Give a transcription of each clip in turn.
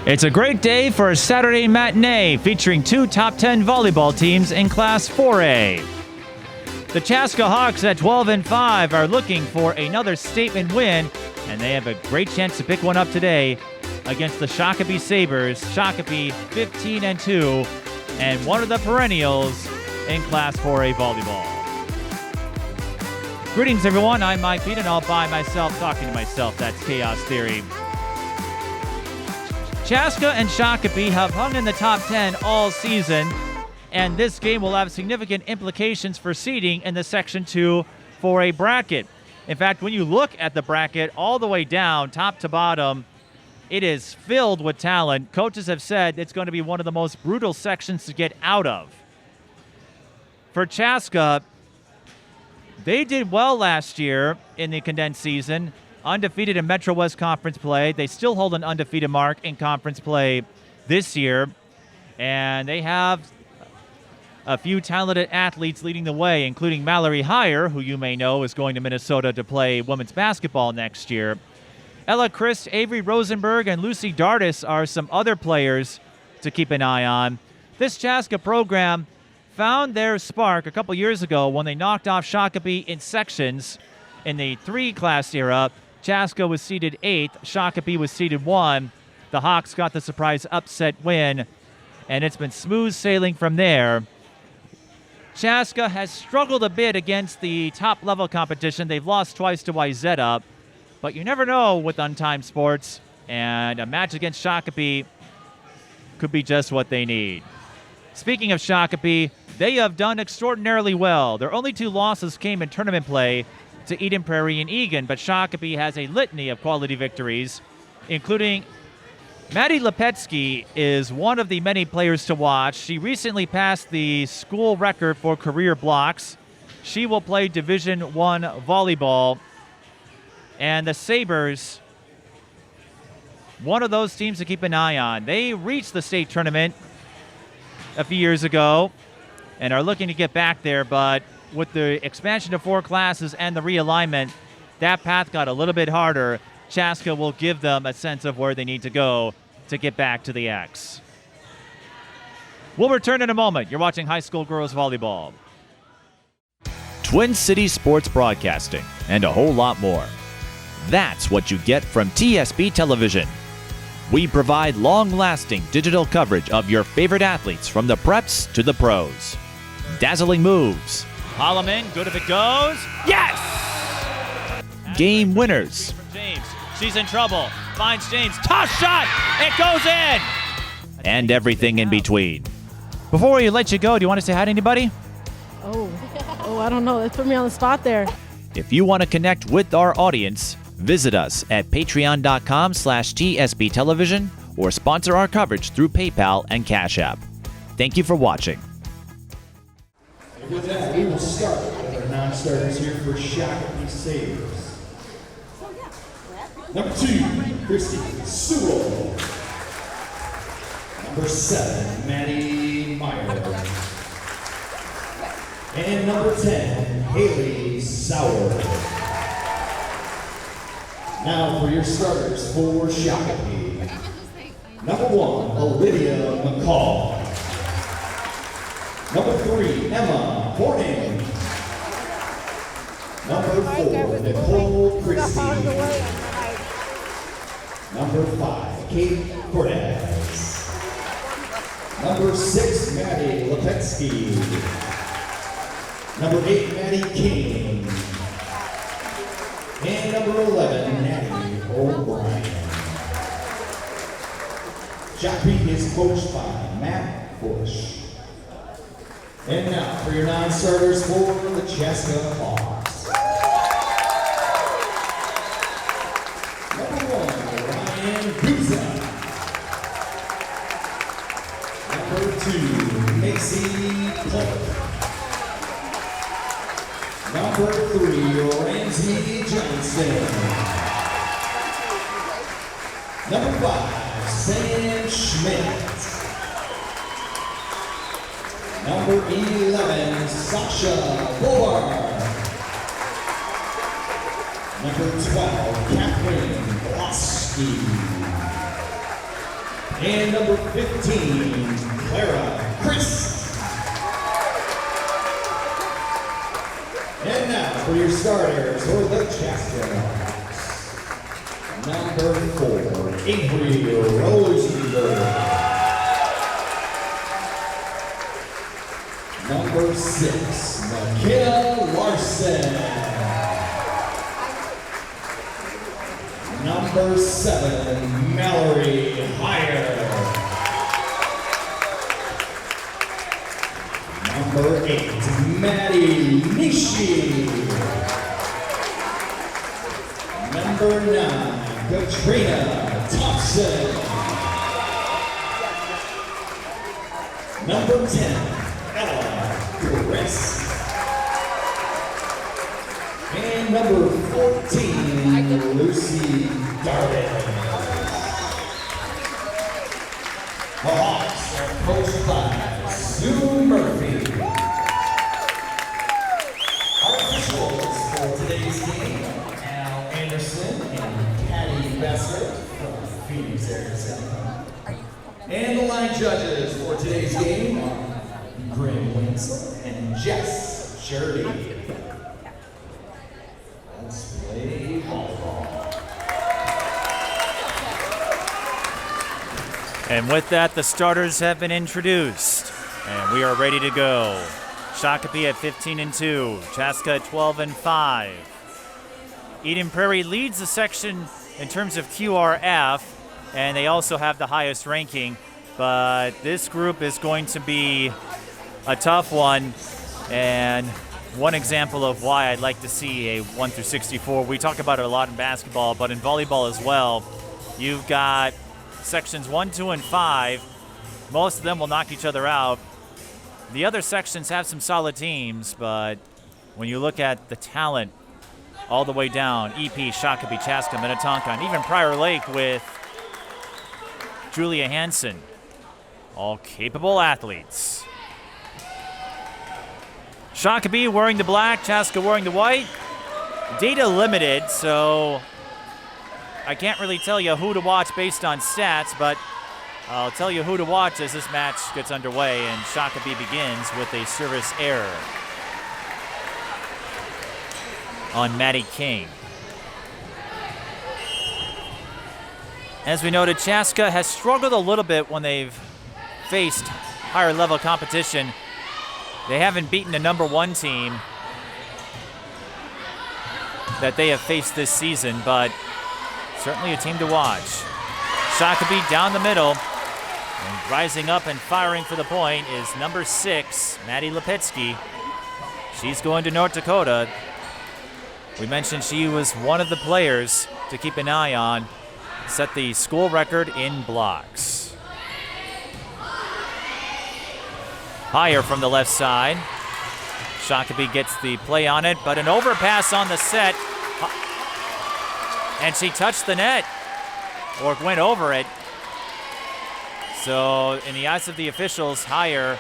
It's a great day for a Saturday matinee featuring two top 10 volleyball teams in Class 4A. The Chaska Hawks at 12-5 are looking for another statement win, and they have a great chance to pick one up today against the Shakopee Sabers. Shakopee 15-2 and one of the perennials in Class 4A volleyball. Greetings, everyone. I'm Mike Pete, and all by myself, talking to myself. That's Chaos Theory. Chaska and Shakopee have hung in the top 10 all season, and this game will have significant implications for seeding in the Section 2 4A bracket. In fact, when you look at the bracket all the way down, top to bottom, it is filled with talent. Coaches have said it's going to be one of the most brutal sections to get out of. For Chaska, they did well last year in the condensed season, undefeated in Metro West Conference play. They still hold an undefeated mark in conference play this year, and they have a few talented athletes leading the way, including Mallory, who you may know is going to Minnesota to play women's basketball next year. Ella Christ, Avery, Rosenberg, and Lucy Dardis are some other players to keep an eye on. This Chaska program found their spark a couple years ago when they knocked off Shakopee in sections in the 3-class era. Chaska was seeded 8th, Shakopee was seeded 1. The Hawks got the surprise upset win, and it's been smooth sailing from there. Chaska has struggled a bit against the top-level competition. They've lost twice to Wayzata, but you never know with untimed sports, and a match against Shakopee could be just what they need. Speaking of Shakopee, they have done extraordinarily well. Their only 2 losses came in tournament play to Eden Prairie and Egan, but Shakopee has a litany of quality victories, including Maddie Lipetzky is one of the many players to watch. She recently passed the school record for career blocks. She will play Division I volleyball. And the Sabers, one of those teams to keep an eye on. They reached the state tournament a few years ago and are looking to get back there, but with the expansion to 4 classes and the realignment, that path got a little bit harder. Chaska will give them a sense of where they need to go to get back to the X. We'll return in a moment. You're watching High School Girls Volleyball. Twin Cities Sports Broadcasting, and a whole lot more. That's what you get from TSB Television. We provide long-lasting digital coverage of your favorite athletes from the preps to the pros. Dazzling moves. Holloman, good if it goes. Yes! Game winners. James, she's in trouble. Finds James. Toss shot! It goes in! And everything in between. Before we let you go, do you want to say hi to anybody? Oh, I don't know. Let's put me on the spot there. If you want to connect with our audience, visit us at patreon.com/TSB Television or sponsor our coverage through PayPal and Cash App. Thank you for watching. With that, we will start with our non-starters here for Shakopee Sabers. Number 2, Christy Sewell. Number 7, Maddie Meyer. And number 10, Haley Sauer. Now for your starters for Shakopee. Number 1, Olivia McCall. Number 3, Emma Horning. Number 4, Nicole Christie. Number 5, Kate Cortez. Number 6, Maddie Lipetzky. Number 8, Maddie King. And number 11, Maddie O'Brien. Shakopee is coached by Matt Bush. And now for your non-starters for the Chaska Hawks. Number 1, Ryan Guza. Number 2, Macy Polk. Number 3, Ramsey Johnson. Number 5, Sam Schmidt. Number 11, Sasha Bovar. Number 12, Catherine Bosky. And number 15, Clara Chris. And now for your starters for the Chaska. Number 4, Avery Rosenberg. Number 6, McKenna Larson. Number 7, Mallory Number 8, Maddie Lipetzky. Number 9, Katrina Thompson. Number 10, Chris. And number 14, Lucy Darden. The Hawks are coached by Sue Murphy. Our officials for today's game, Al Anderson and Patty Besser from Phoenix, Arizona. And the line judges for today's game are Greg Winslow and Jess Shirley. Let's play volleyball. And with that, the starters have been introduced, and we are ready to go. Shakopee at 15-2, Chaska at 12-5. Eden Prairie leads the section in terms of QRF, and they also have the highest ranking, but this group is going to be a tough one, and one example of why I'd like to see a 1 through 64. We talk about it a lot in basketball, but in volleyball as well. You've got sections 1, 2, and 5. Most of them will knock each other out. The other sections have some solid teams, but when you look at the talent all the way down, EP, Shakopee, Chaska, Minnetonka, and even Prior Lake with Julia Hansen, all capable athletes. Shakopee wearing the black, Chaska wearing the white. Data limited, so I can't really tell you who to watch based on stats, but I'll tell you who to watch as this match gets underway, and Shakopee begins with a service error on Maddie King. As we noted, Chaska has struggled a little bit when they've faced higher level competition. They haven't beaten the number 1 team that they have faced this season, but certainly a team to watch. Shakopee down the middle, and rising up and firing for the point is number 6, Maddie Lipetzky. She's going to North Dakota. We mentioned she was one of the players to keep an eye on, set the school record in blocks. Higher from the left side. Shakopee gets the play on it, but an overpass on the set. And she touched the net, or went over it. So in the eyes of the officials, Higher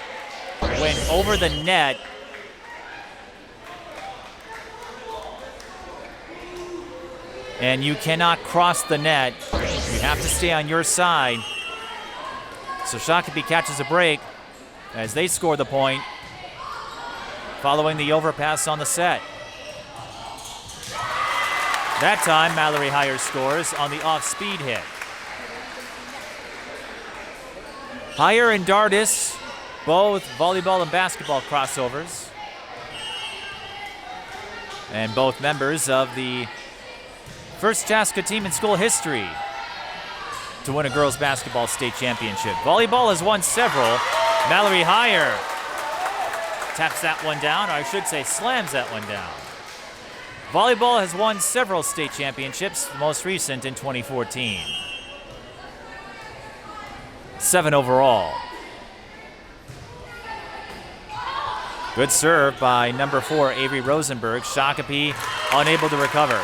went over the net. And you cannot cross the net. You have to stay on your side. So Shakopee catches a break as they score the point following the overpass on the set. That time, Mallory Higher scores on the off-speed hit. Higher and Dardis, both volleyball and basketball crossovers, and both members of the first Chaska team in school history to win a girls basketball state championship. Volleyball has won several. Mallory Higher taps that one down, or I should say slams that one down. Volleyball has won several state championships, the most recent in 2014. 7 overall. Good serve by number 4, Avery Rosenberg. Shakopee unable to recover.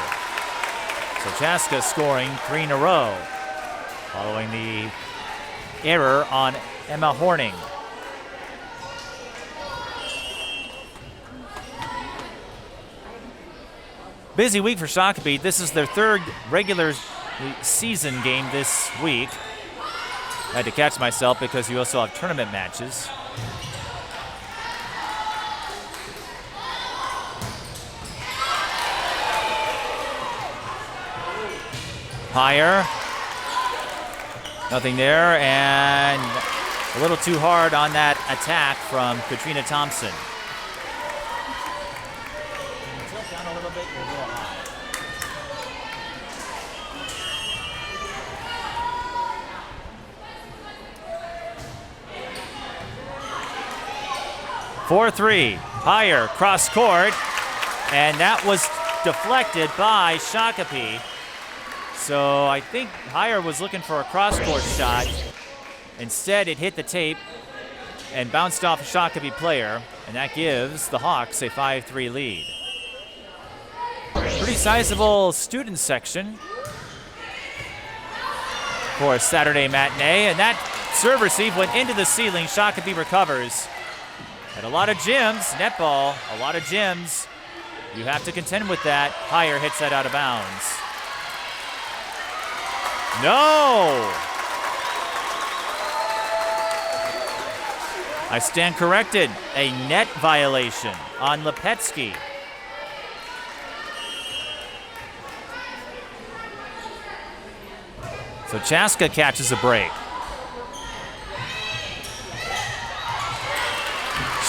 So Chaska scoring 3 in a row, following the error on Emma Horning. Busy week for Shakopee. This is their 3rd regular season game this week. I had to catch myself because you also have tournament matches. Higher. Nothing there, and a little too hard on that attack from Katrina Thompson. Tilt down a little bit, you're a little high. (4-3) Higher, cross court, and that was deflected by Shakopee. So I think Higher was looking for a cross-court shot. Instead, it hit the tape and bounced off a Shakopee player, and that gives the Hawks a 5-3 lead. Pretty sizable student section for a Saturday matinee, and that serve receive went into the ceiling. Shakopee recovers. At a lot of gyms, netball, a lot of gyms, you have to contend with that. Higher hits that out of bounds. No! I stand corrected. A net violation on Lipetzky. So Chaska catches a break.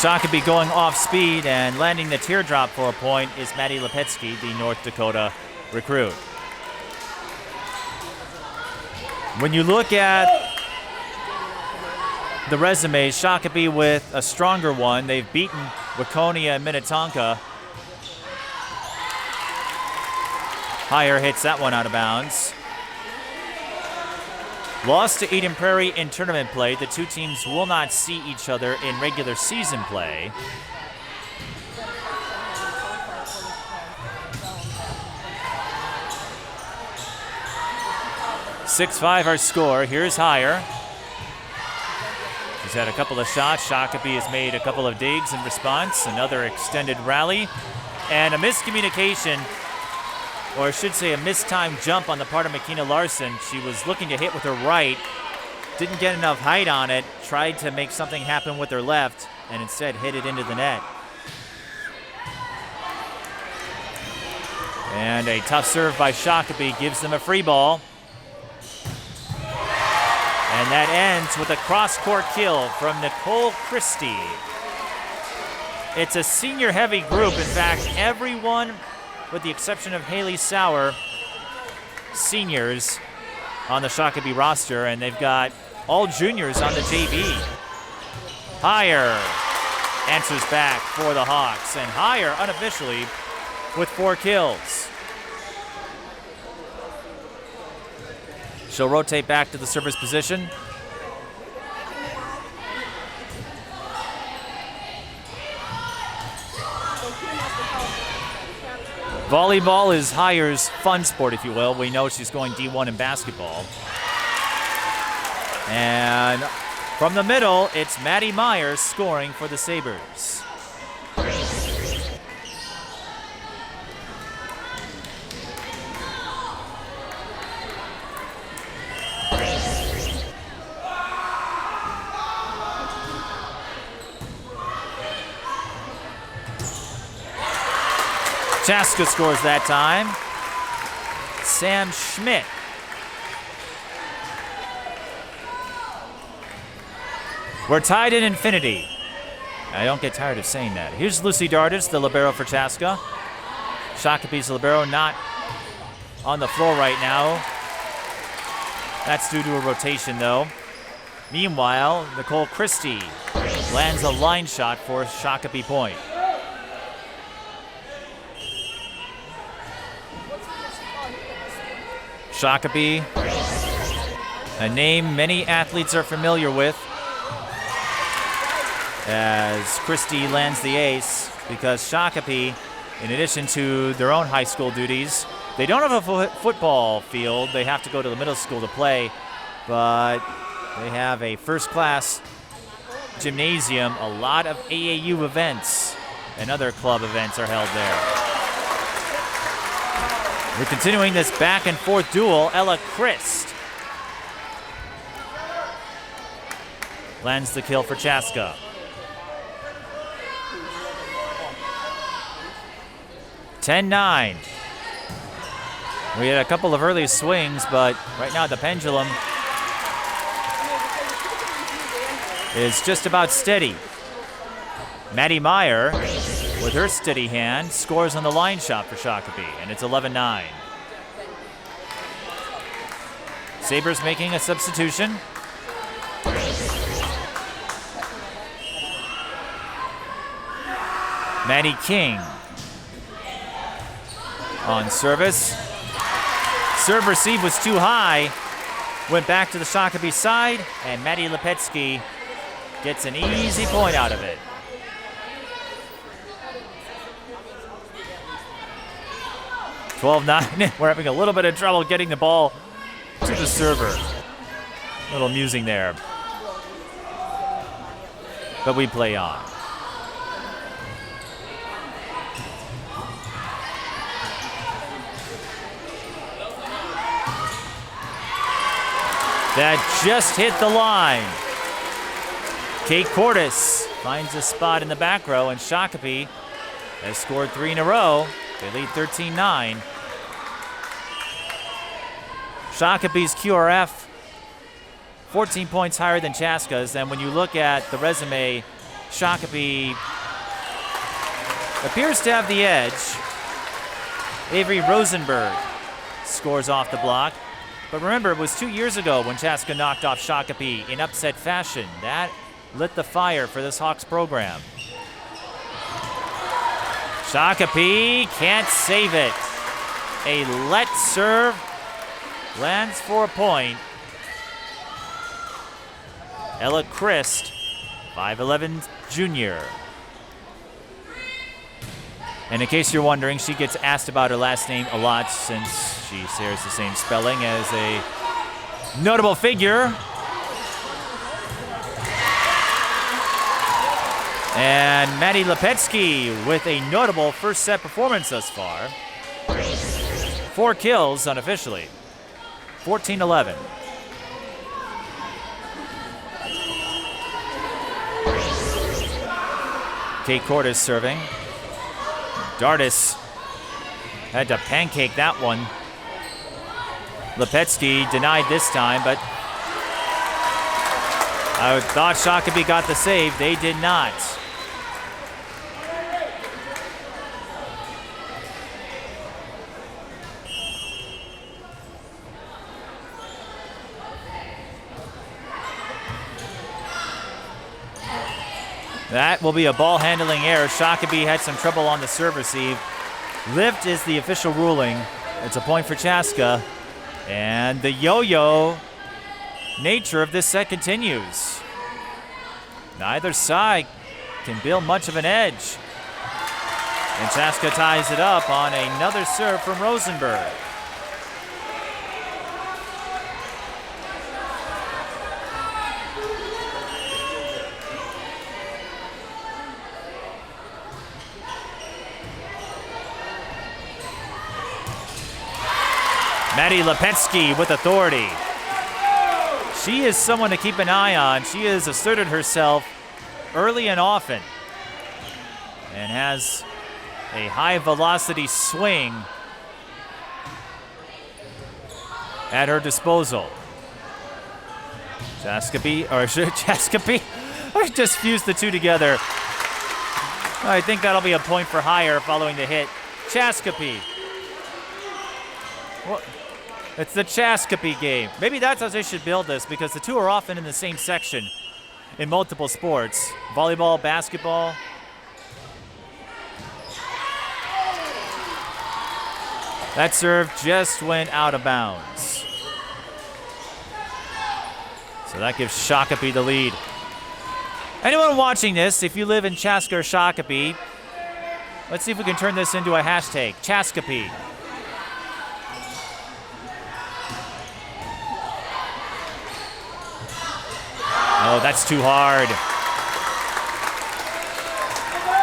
Shakopee going off speed and landing the teardrop for a point is Maddie Lipetzky, the North Dakota recruit. When you look at the resumes, Shakopee with a stronger one. They've beaten Waconia and Minnetonka. Higher hits that one out of bounds. Lost to Eden Prairie in tournament play. The two teams will not see each other in regular season play. (6-5) our score. Here's Higher. He's had a couple of shots. Shakopee has made a couple of digs in response. Another extended rally. And a miscommunication, or I should say a mistimed jump on the part of Makina Larson. She was looking to hit with her right, didn't get enough height on it, tried to make something happen with her left, and instead hit it into the net. And a tough serve by Shakopee gives them a free ball. And that ends with a cross-court kill from Nicole Christie. It's a senior-heavy group. In fact, everyone, with the exception of Haley Sauer, seniors on the Shakopee roster, and they've got all juniors on the JV. Higher answers back for the Hawks, and Higher unofficially with 4 kills. She'll rotate back to the service position. Volleyball is Higher's fun sport, if you will. We know she's going D1 in basketball. And from the middle, it's Maddie Myers scoring for the Sabers. Chaska scores that time. Sam Schmidt. We're tied in infinity. I don't get tired of saying that. Here's Lucy Dardis, the libero for Chaska. Shakopee's libero not on the floor right now. That's due to a rotation, though. Meanwhile, Nicole Christie lands a line shot for a Shakopee point. Shakopee, a name many athletes are familiar with, as Christie lands the ace, because Shakopee, in addition to their own high school duties, they don't have a football field. They have to go to the middle school to play, but they have a first-class gymnasium. A lot of AAU events and other club events are held there. We're continuing this back and forth duel. Ella Christ lands the kill for Chaska. 10-9. We had a couple of early swings, but right now the pendulum is just about steady. Maddie Meyer, with her steady hand, scores on the line shot for Shakopee, and it's 11-9. Sabers making a substitution. Maddie King on service. Serve receive was too high. Went back to the Shakopee side, and Maddie Lipetzky gets an easy point out of it. (12-9). We're having a little bit of trouble getting the ball to the server. A little musing there. But we play on. That just hit the line. Kate Cordes finds a spot in the back row, and Shakopee has scored 3 in a row. They lead 13-9. Shakopee's QRF, 14 points higher than Chaska's. And when you look at the resume, Shakopee appears to have the edge. Avery Rosenberg scores off the block. But remember, it was 2 years ago when Chaska knocked off Shakopee in upset fashion. That lit the fire for this Hawks program. Shakopee can't save it. A let serve lands for a point. Ella Christ, 5'11" junior. And in case you're wondering, she gets asked about her last name a lot since she shares the same spelling as a notable figure. And Maddie Lipetzky with a notable first set performance thus far. 4 kills unofficially. 14-11. Kate Cordes serving. Dardis had to pancake that one. Lipetzky denied this time, but I thought Shakopee got the save. They did not. That will be a ball handling error. Shakopee had some trouble on the serve receive. Lift is the official ruling. It's a point for Chaska. And the yo-yo nature of this set continues. Neither side can build much of an edge. And Chaska ties it up on another serve from Rosenberg. Maddie Lipetzky with authority. She is someone to keep an eye on. She has asserted herself early and often and has a high velocity swing at her disposal. Chaskopee. I just fused the two together. I think that'll be a point for higher following the hit. Chaskopee. Well, it's the Chaskopee game. Maybe that's how they should build this, because the two are often in the same section in multiple sports. Volleyball, basketball. That serve just went out of bounds. So that gives Shakopee the lead. Anyone watching this, if you live in Chaska or Shakopee, let's see if we can turn this into a hashtag, Chaskopee. Oh, that's too hard.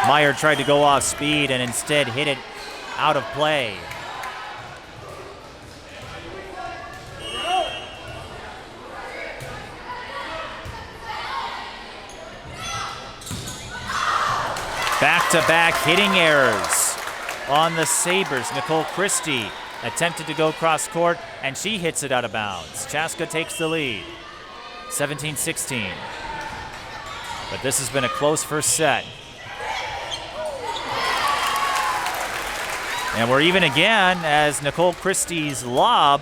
Meyer tried to go off speed and instead hit it out of play. Back-to-back hitting errors on the Sabers. Nicole Christie attempted to go cross court, and she hits it out of bounds. Chaska takes the lead, 17-16. But this has been a close first set. And we're even again as Nicole Christie's lob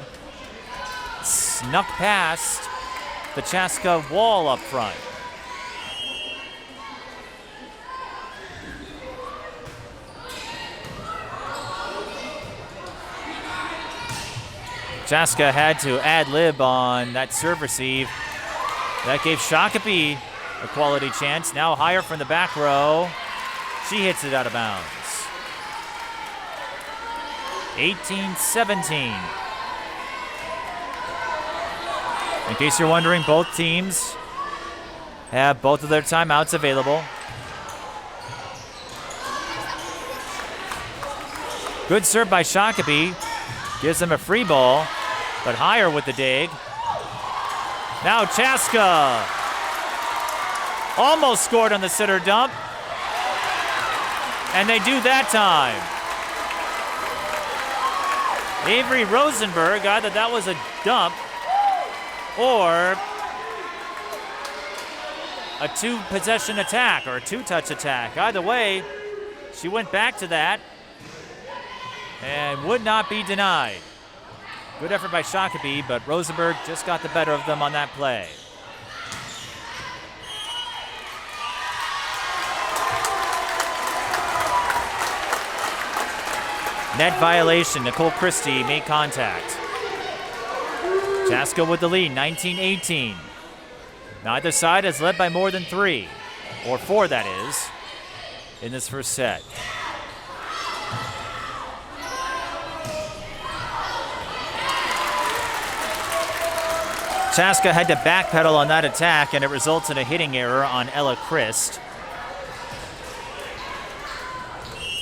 snuck past the Chaska wall up front. Chaska had to ad-lib on that serve receive. That gave Shakopee a quality chance. Now higher from the back row. She hits it out of bounds. 18-17. In case you're wondering, both teams have both of their timeouts available. Good serve by Shakopee. Gives them a free ball, but higher with the dig. Now Chaska almost scored on the sitter dump. And they do that time. Avery Rosenberg, either that was a dump or a two-possession attack or a two-touch attack. Either way, she went back to that and would not be denied. Good effort by Shakopee, but Rosenberg just got the better of them on that play. Net violation. Nicole Christie made contact. Chaska with the lead, 19-18. Neither side has led by more than 3, or 4 that is, in this first set. Chaska had to backpedal on that attack, and it results in a hitting error on Ella Christ.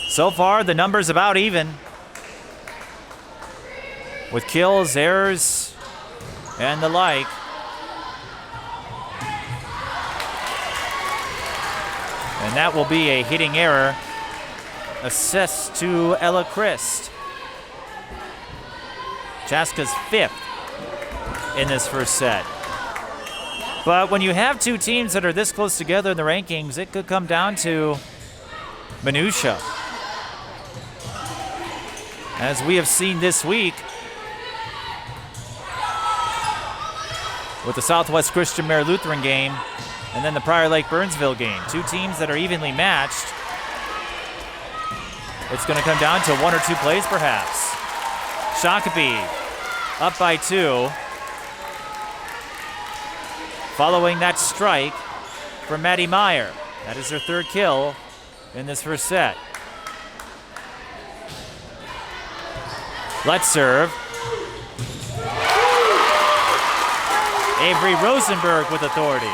So far, the number's about even, with kills, errors, and the like. And that will be a hitting error assessed to Ella Christ. Chaska's 5th in this first set. But when you have two teams that are this close together in the rankings, it could come down to minutia. As we have seen this week with the Southwest Christian Mare Lutheran game and then the Prior Lake Burnsville game. Two teams that are evenly matched. It's going to come down to 1 or 2 plays perhaps. Shakopee up by 2. Following that strike from Maddie Meyer. That is her 3rd kill in this first set. Let's serve. Avery Rosenberg with authority.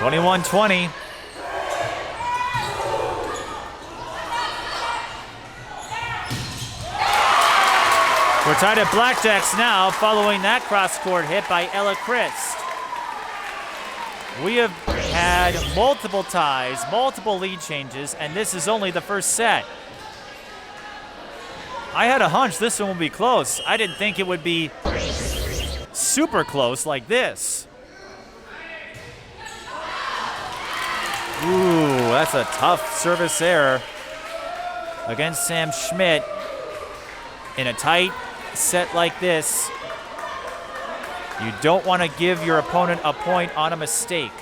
(21-20). We're tied at blackjacks now following that cross-court hit by Ella Christ. We have had multiple ties, multiple lead changes, and this is only the first set. I had a hunch this one would be close. I didn't think it would be super close like this. Ooh, that's a tough service error against Sam Schmidt in a tight set like this. You don't want to give your opponent a point on a mistake.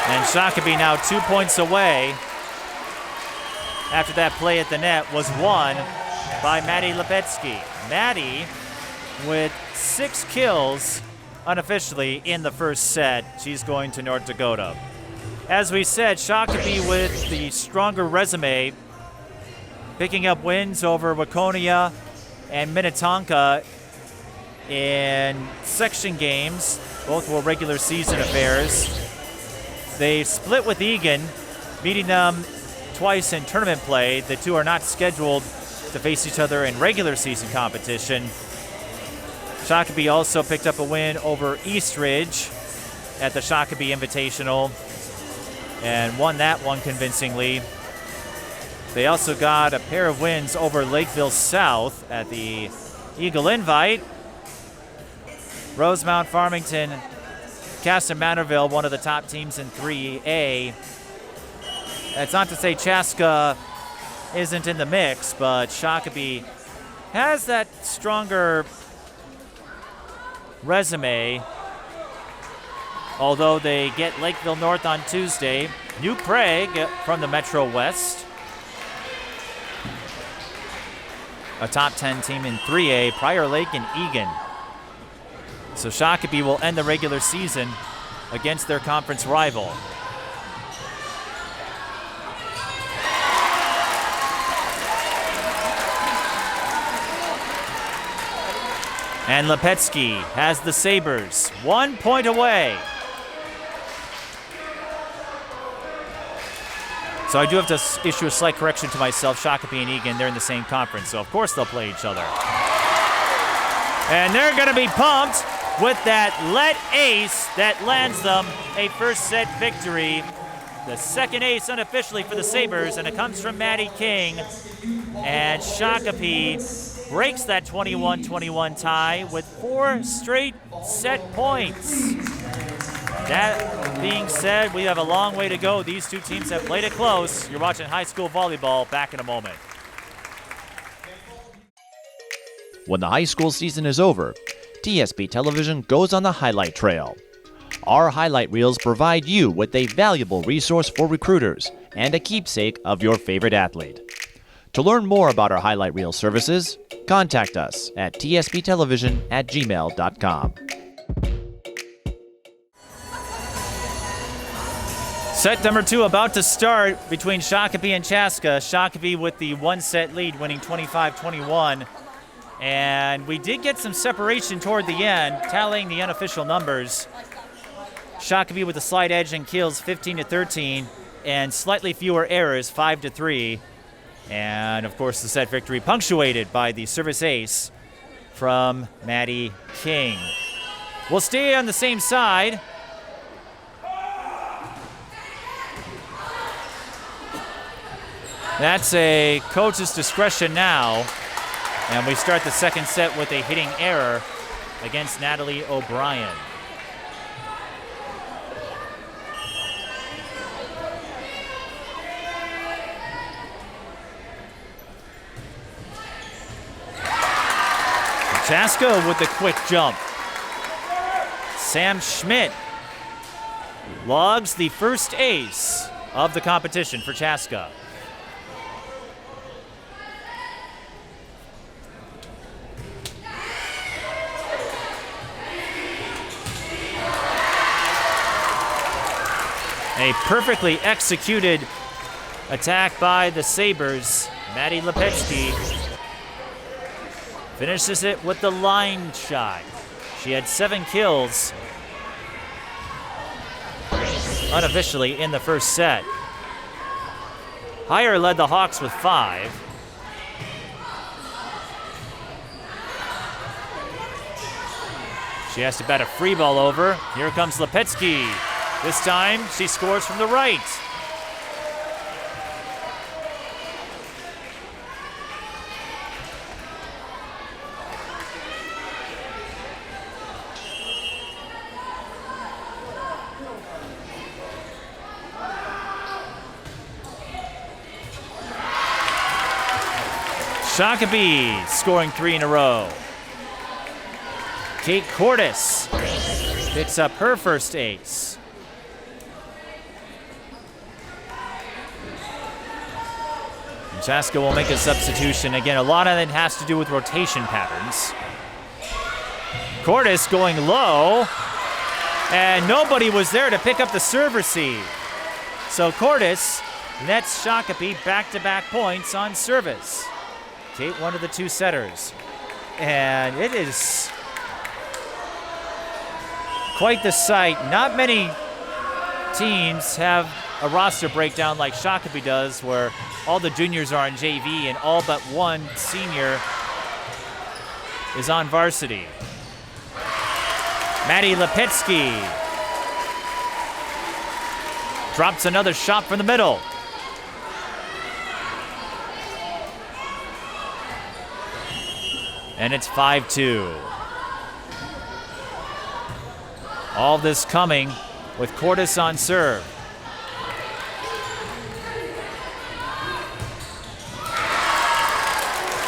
And Shakopee now 2 points away after that play at the net was won by Maddie Lipetzky. Maddie with 6 kills unofficially in the first set. She's going to North Dakota. As we said, Shakopee with the stronger resume, picking up wins over Waconia and Minnetonka in section games. Both were regular season affairs. They split with Egan, beating them twice in tournament play. The two are not scheduled to face each other in regular season competition. Shakopee also picked up a win over Eastridge at the Shakopee Invitational and won that one convincingly. They also got a pair of wins over Lakeville South at the Eagle Invite. Rosemount, Farmington, Caston Manorville, one of the top teams in 3A. That's not to say Chaska isn't in the mix, but Shakopee has that stronger resume. Although they get Lakeville North on Tuesday. New Prague from the Metro West. A top 10 team in 3A, Prior Lake and Egan. So Shakopee will end the regular season against their conference rival. And Lipetzky has the Sabers 1 point away. So I do have to issue a slight correction to myself. Shakopee and Egan, they're in the same conference, so of course they'll play each other. And they're going to be pumped with that let ace that lands them a first set victory. The second ace unofficially for the Sabers, and it comes from Maddie King. And Shakopee breaks that 21-21 tie with 4 straight set points. That being said, we have a long way to go. These two teams have played it close. You're watching high school volleyball. Back in a moment. When the high school season is over, TSP Television goes on the highlight trail. Our highlight reels provide you with a valuable resource for recruiters and a keepsake of your favorite athlete. To learn more about our highlight reel services, contact us at tsptelevision@gmail.com. Set number 2 about to start between Shakopee and Chaska. Shakopee with the 1-set lead, winning 25-21. And we did get some separation toward the end, tallying the unofficial numbers. Shakopee with a slight edge in kills, 15-13, and slightly fewer errors, 5-3. And of course, the set victory punctuated by the service ace from Maddie King. We'll stay on the same side. That's a coach's discretion now. And we start the second set with a hitting error against Natalie O'Brien. Chaska with the quick jump. Sam Schmidt logs the first ace of the competition for Chaska. A perfectly executed attack by the Sabers. Maddie Lipetzky finishes it with the line shot. She had 7 kills unofficially in the first set. Heyer led the Hawks with 5. She has to bat a free ball over. Here comes Lipetzky. This time, she scores from the right. Shakopee scoring 3 in a row. Kate Cordes picks up her first ace. Chaska will make a substitution. Again, a lot of it has to do with rotation patterns. Cordes going low, and nobody was there to pick up the serve receive. So Cordes nets Shakopee back-to-back points on service. Kate, one of the two setters. And it is quite the sight. Not many teams have a roster breakdown like Shakopee does, where all the juniors are on JV and all but one senior is on varsity. Maddie Lipetzky drops another shot from the middle. And it's 5-2. All this coming with Cordes on serve.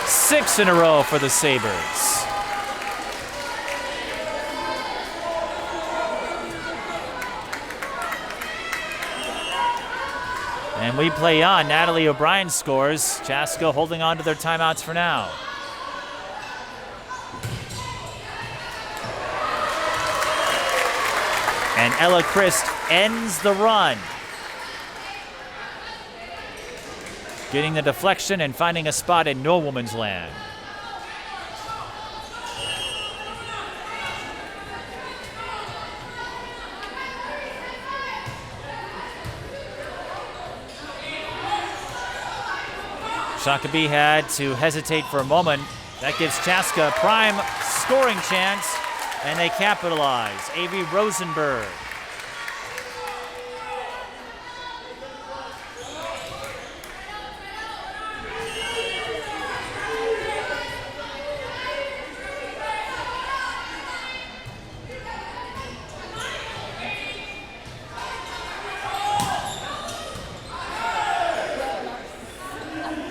Six in a row for the Sabers. And we play on. Natalie O'Brien scores. Chaska holding on to their timeouts for now. And Ella Christ ends the run. Getting the deflection and finding a spot in no woman's land. Shakopee had to hesitate for a moment. That gives Chaska a prime scoring chance, and they capitalize. Avery Rosenberg.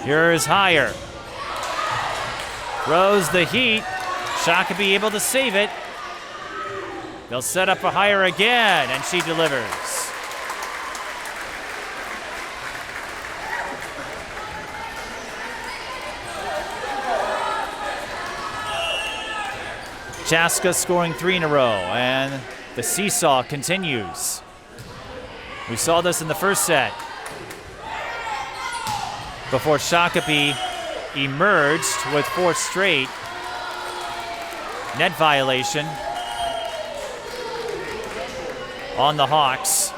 Here's Higher. Throws the heat. Shakopee able to save it. They'll set up for Higher again, and she delivers. Chaska scoring 3 in a row, and the seesaw continues. We saw this in the first set, before Shakopee emerged with 4 straight. Net violation on the Hawks.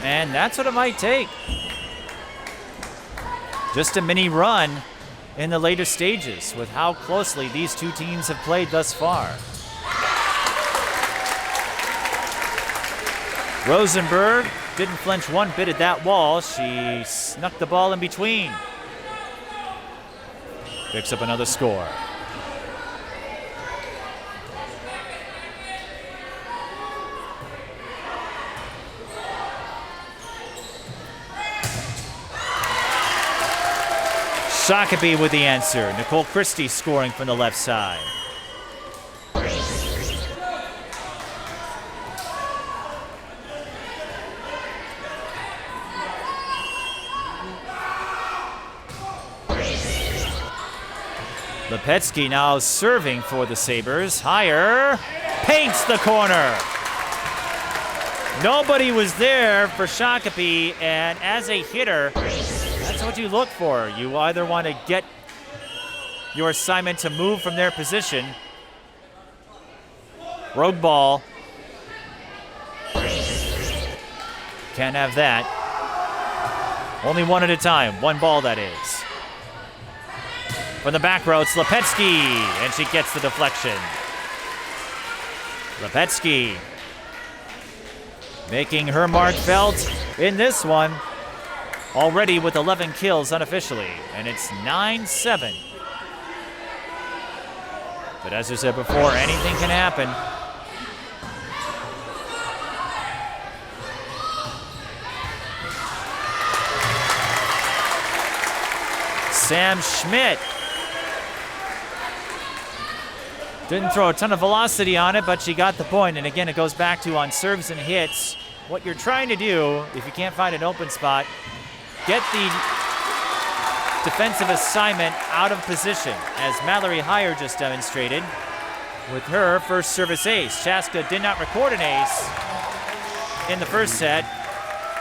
And that's what it might take. Just a mini run in the later stages with how closely these two teams have played thus far. Rosenberg didn't flinch one bit at that wall. She snuck the ball in between. Picks up another score. Shakopee with the answer. Nicole Christie scoring from the left side. Lipetzky now serving for the Sabers. Higher, paints the corner. Nobody was there for Shakopee, and as a hitter, that's what you look for. You either want to get your assignment to move from their position. Rogue ball. Can't have that. Only one at a time. One ball, that is. From the back row, it's Lipetzky, and she gets the deflection. Lipetzky making her mark felt in this one, already with 11 kills unofficially, and it's 9-7. But as I said before, anything can happen. Sam Schmidt didn't throw a ton of velocity on it, but she got the point. And again, it goes back to on serves and hits. What you're trying to do, if you can't find an open spot, get the defensive assignment out of position, as Mallory Heyer just demonstrated with her first service ace. Chaska did not record an ace in the first set,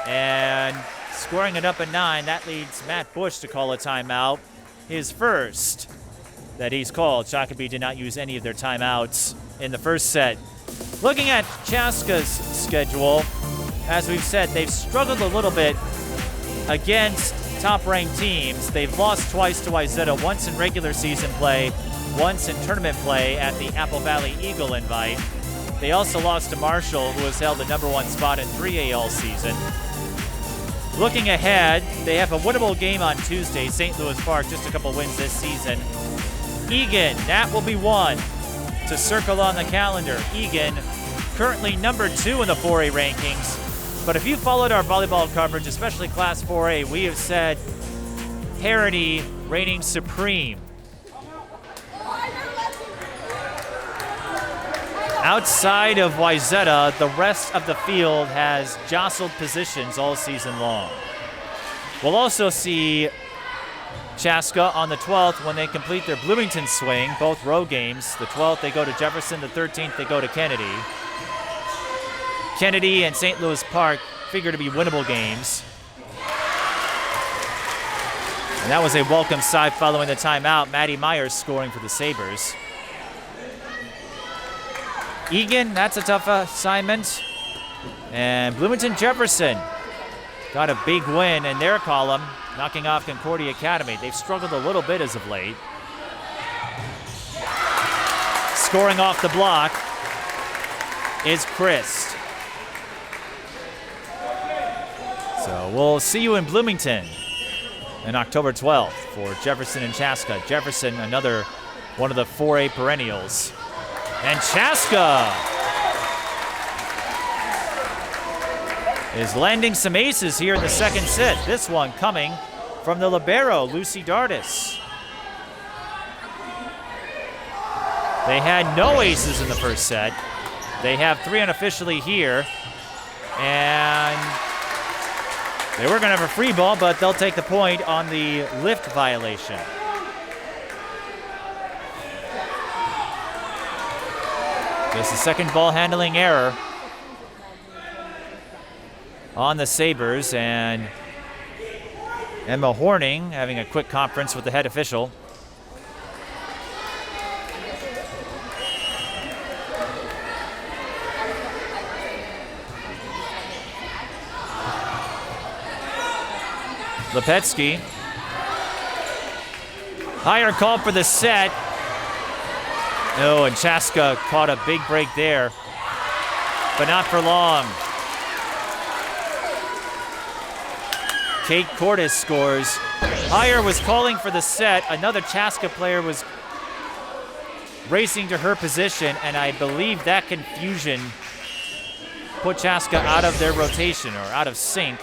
and scoring it up at 9. That leads Matt Bush to call a timeout, his first that he's called. Shakopee did not use any of their timeouts in the first set. Looking at Chaska's schedule, as we've said, they've struggled a little bit against top-ranked teams. They've lost twice to Wayzata, once in regular season play, once in tournament play at the Apple Valley Eagle Invite. They also lost to Marshall, who has held the #1 spot in 3A all season. Looking ahead, they have a winnable game on Tuesday, St. Louis Park, just a couple wins this season. Egan, that will be one to circle on the calendar. Egan, currently #2 in the 4A rankings. But if you followed our volleyball coverage, especially Class 4A, we have said parity reigning supreme. Outside of Wayzata, the rest of the field has jostled positions all season long. We'll also see Chaska on the 12th when they complete their Bloomington swing, both road games. The 12th, they go to Jefferson. The 13th, they go to Kennedy. Kennedy and St. Louis Park figure to be winnable games. And that was a welcome side following the timeout. Maddie Myers scoring for the Sabers. Egan, that's a tough assignment. And Bloomington Jefferson got a big win in their column, knocking off Concordia Academy. They've struggled a little bit as of late. Scoring off the block is Christ. So we'll see you in Bloomington on October 12th for Jefferson and Chaska. Jefferson, another one of the 4A perennials. And Chaska is landing some aces here in the second set. This one coming from the libero, Lucy Dardis. They had no aces in the first set. They have 3 unofficially here. And they were going to have a free ball, but they'll take the point on the lift violation. Just a second ball handling error on the Sabers, and Emma Horning having a quick conference with the head official. Lipetzky. Higher call for the set. Oh, and Chaska caught a big break there, but not for long. Kate Cordes scores. Heyer was calling for the set. Another Chaska player was racing to her position, and I believe that confusion put Chaska out of their rotation or out of sync,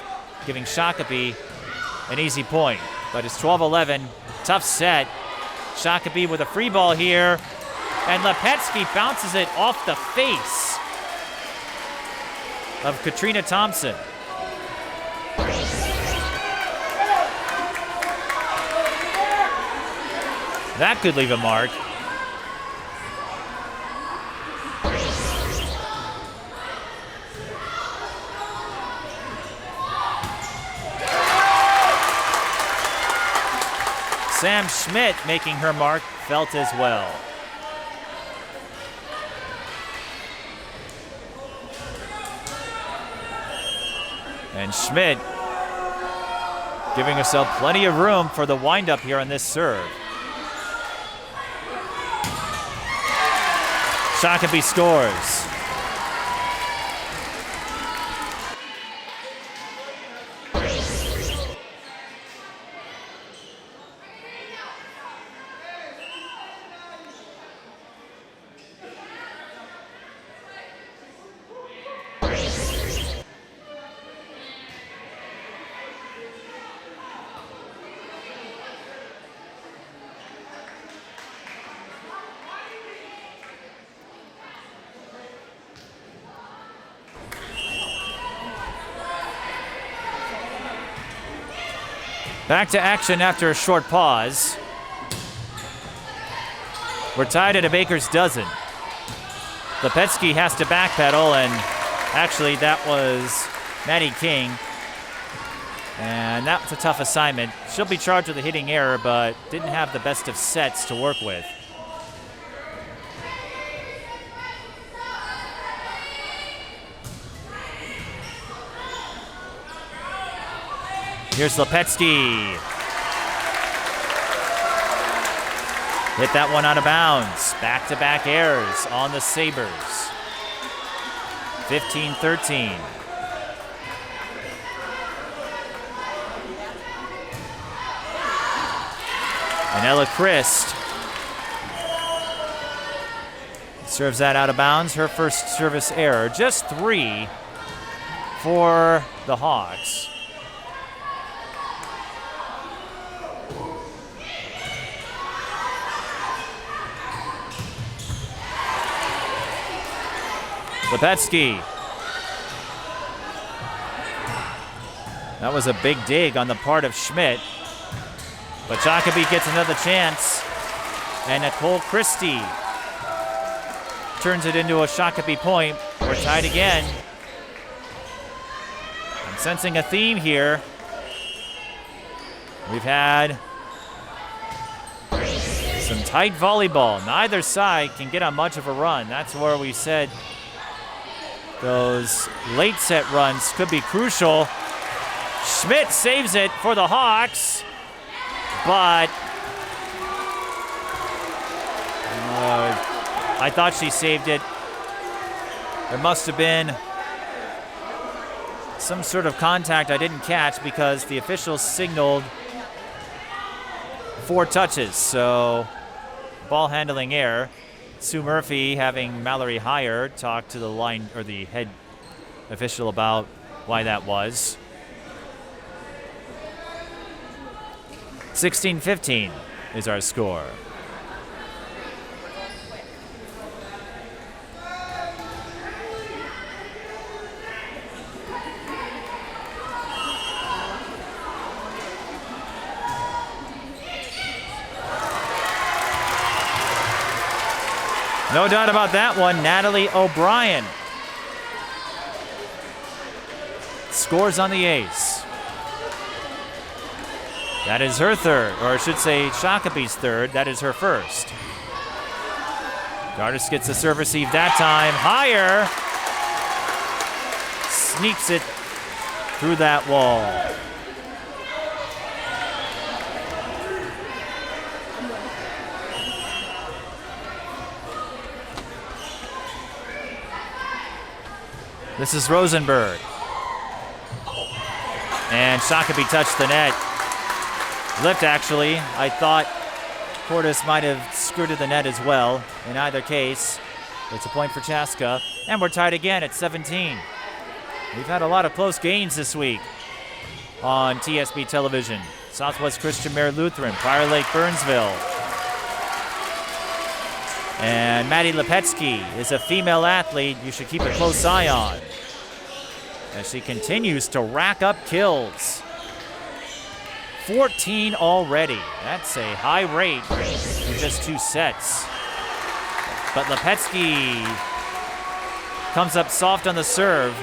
giving Shakopee an easy point. But it's 12-11, tough set. Shakopee with a free ball here. And Lipetzky bounces it off the face of Katrina Thompson. That could leave a mark. Sam Schmidt making her mark felt as well. And Schmidt giving herself plenty of room for the windup here on this serve. Shakopee scores. Back to action after a short pause. We're tied at a baker's dozen. Lipetzky has to backpedal, and actually that was Maddie King. And that was a tough assignment. She'll be charged with a hitting error, but didn't have the best of sets to work with. Here's Lipetzky. Hit that one out of bounds. Back-to-back errors on the Sabers. 15-13. And Ella Christ serves that out of bounds. Her first service error. Just 3 for the Hawks. Lipetzky. That was a big dig on the part of Schmidt. But Shakopee gets another chance. And Nicole Christie turns it into a Shakopee point. We're tied again. I'm sensing a theme here. We've had some tight volleyball. Neither side can get on much of a run. That's where we said those late set runs could be crucial. Schmidt saves it for the Hawks, but I thought she saved it. There must have been some sort of contact I didn't catch because the officials signaled 4 touches, so ball handling error. Sue Murphy, having Mallory higher, talk to the line or the head official about why that was. 16-15 is our score. No doubt about that one. Natalie O'Brien scores on the ace. That is her third, or I should say Shakopee's third. That is her first. Gardis gets the serve receive that time. Higher. Sneaks it through that wall. This is Rosenberg. And Shakopee touched the net. Lift, actually. I thought Cordes might have skirted the net as well. In either case, it's a point for Chaska. And we're tied again at 17. We've had a lot of close games this week on TSB television. Southwest Christian Mare Lutheran, Prior Lake Burnsville. And Maddie Lipetzky is a female athlete you should keep a close eye on as she continues to rack up kills. 14 already. That's a high rate in just 2 sets. But Lipetzky comes up soft on the serve.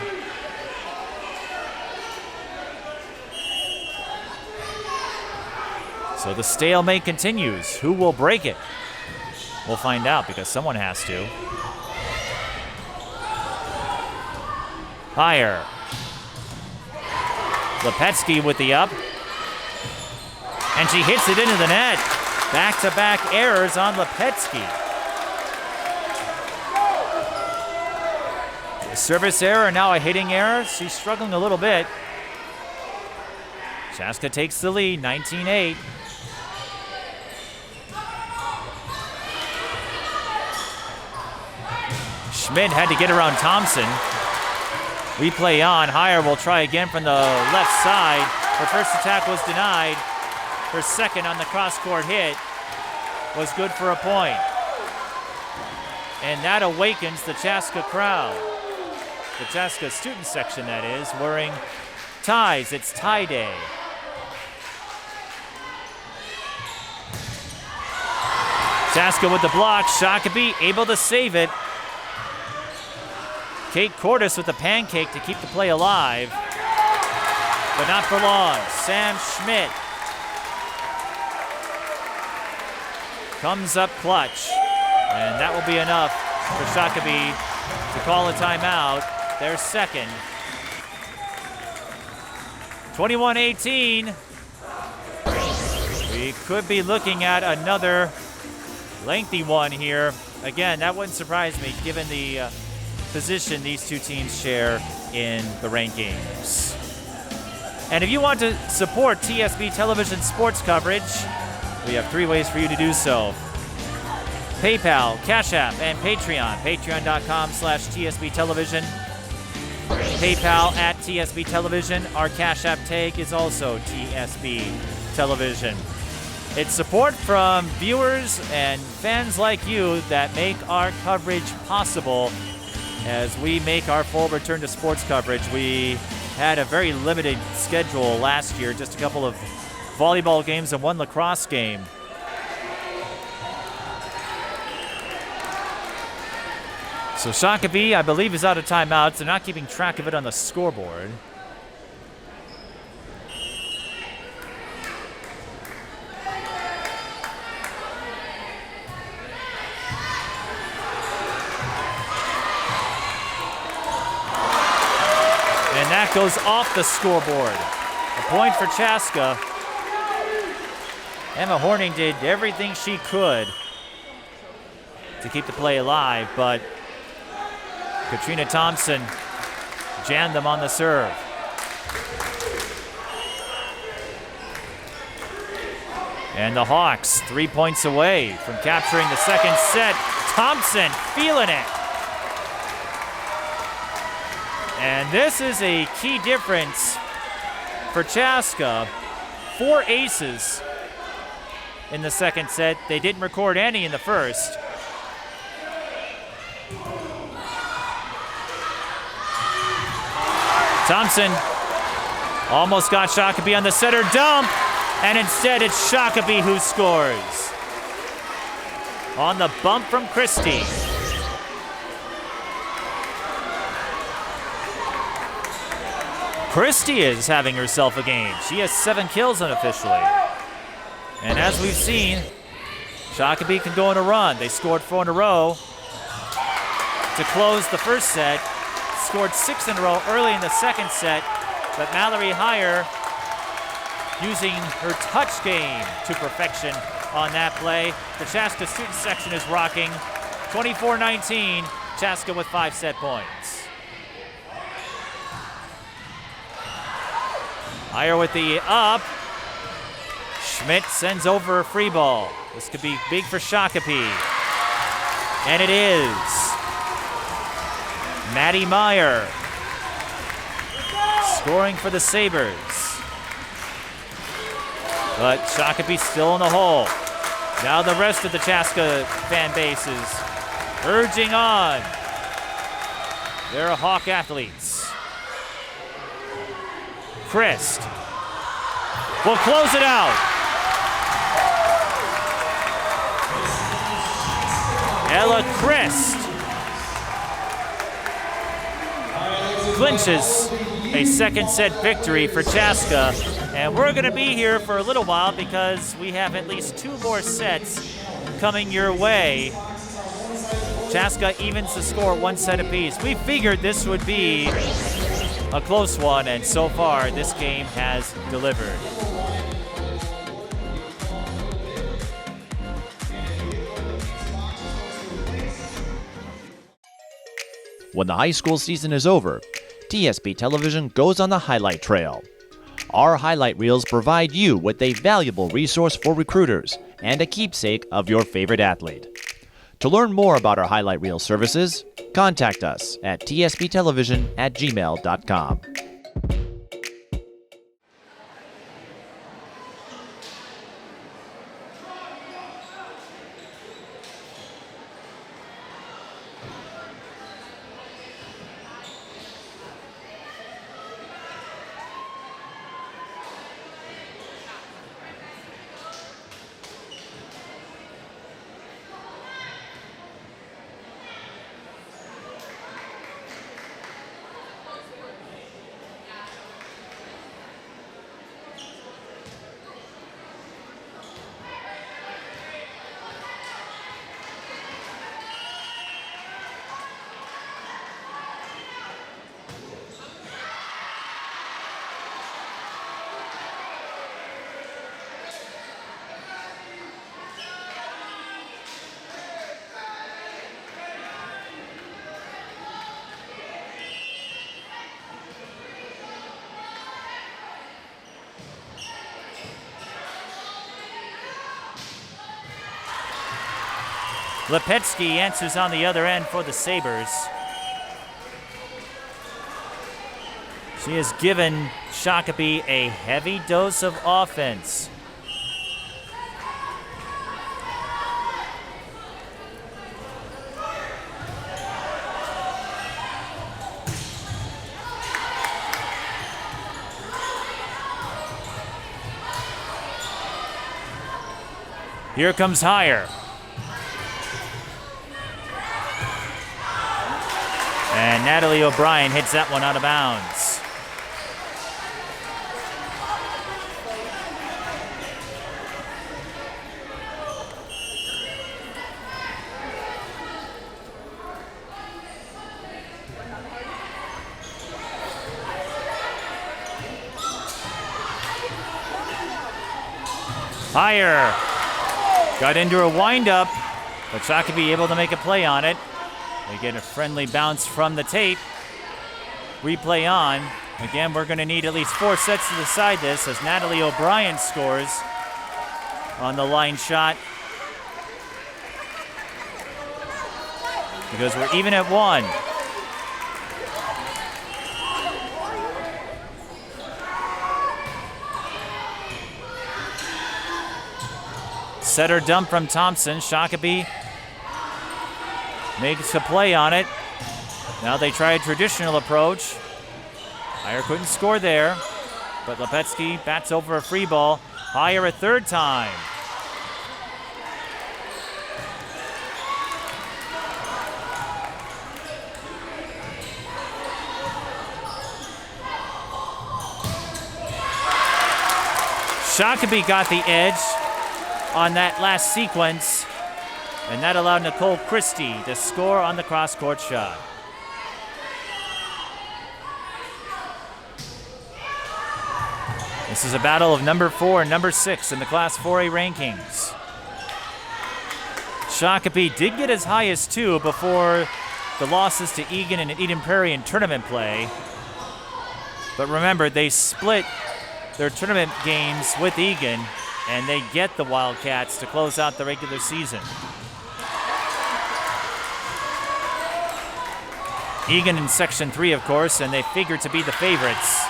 So the stalemate continues. Who will break it? We'll find out because someone has to. Higher. Lipetzky with the up. And she hits it into the net. Back-to-back errors on Lipetzky. A service error, now a hitting error. She's struggling a little bit. Chaska takes the lead, 19-8. Schmidt had to get around Thompson. Replay on. Higher will try again from the left side. Her first attack was denied. Her second on the cross-court hit was good for a point. And that awakens the Chaska crowd. The Chaska student section, that is, wearing ties. It's tie day. Chaska with the block. Shakopee able to save it. Kate Cordes with the pancake to keep the play alive. But not for long. Sam Schmidt comes up clutch. And that will be enough for Shakopee to call a timeout. Their second. 21-18. We could be looking at another lengthy one here. Again, that wouldn't surprise me given the position these two teams share in the rankings. And if you want to support TSB Television sports coverage, we have 3 ways for you to do so. PayPal, Cash App, and Patreon. Patreon.com/TSB Television. PayPal at TSB Television. Our Cash App tag is also TSB Television. It's support from viewers and fans like you that make our coverage possible as we make our full return to sports coverage. We had a very limited schedule last year, just a couple of volleyball games and 1 lacrosse game. So Shakopee, I believe, is out of timeouts. They're not keeping track of it on the scoreboard. And that goes off the scoreboard. A point for Chaska. Emma Horning did everything she could to keep the play alive, but Katrina Thompson jammed them on the serve. And the Hawks 3 points away from capturing the second set. Thompson feeling it. And this is a key difference for Chaska. 4 aces in the second set. They didn't record any in the first. Thompson almost got Shakopee on the setter dump, and instead it's Shakopee who scores. On the bump from Christie. Christie is having herself a game. She has 7 kills unofficially. And as we've seen, Shakopee can go on a run. They scored 4 in a row to close the first set. Scored 6 in a row early in the second set, but Mallory Heyer using her touch game to perfection on that play. The Chaska student section is rocking. 24-19, Chaska with 5 set points. Heyer with the up. Schmidt sends over a free ball. This could be big for Shakopee. And it is. Maddie Meyer scoring for the Sabers. But Shakopee still in the hole. Now the rest of the Chaska fan base is urging on. They're Hawk athletes. Christ will close it out. Ella Christ clinches a second set victory for Chaska. And we're going to be here for a little while because we have at least 2 more sets coming your way. Chaska evens the score 1 set apiece. We figured this would be a close one, and so far this game has delivered. When the high school season is over, TSB Television goes on the highlight trail. Our highlight reels provide you with a valuable resource for recruiters and a keepsake of your favorite athlete. To learn more about our highlight reel services, contact us at tsbtelevision@gmail.com. Lipetzky answers on the other end for the Sabers. She has given Shakopee a heavy dose of offense. Here comes Higher. And Natalie O'Brien hits that one out of bounds. Higher. Got into a windup, but Shakopee able to make a play on it. They get a friendly bounce from the tape. Replay on. Again, we're going to need at least 4 sets to decide this as Natalie O'Brien scores on the line shot. Because we're even at 1. Setter dump from Thompson. Shakopee makes a play on it. Now they try a traditional approach. Higher couldn't score there, but Lipetzky bats over a free ball. Higher a third time. Shakopee got the edge on that last sequence, and that allowed Nicole Christie to score on the cross-court shot. This is a battle of number 4 and number 6 in the Class 4A rankings. Shakopee did get as high as 2 before the losses to Egan and Eden Prairie in tournament play. But remember, they split their tournament games with Egan, and they get the Wildcats to close out the regular season. Egan in Section 3, of course, and they figure to be the favorites.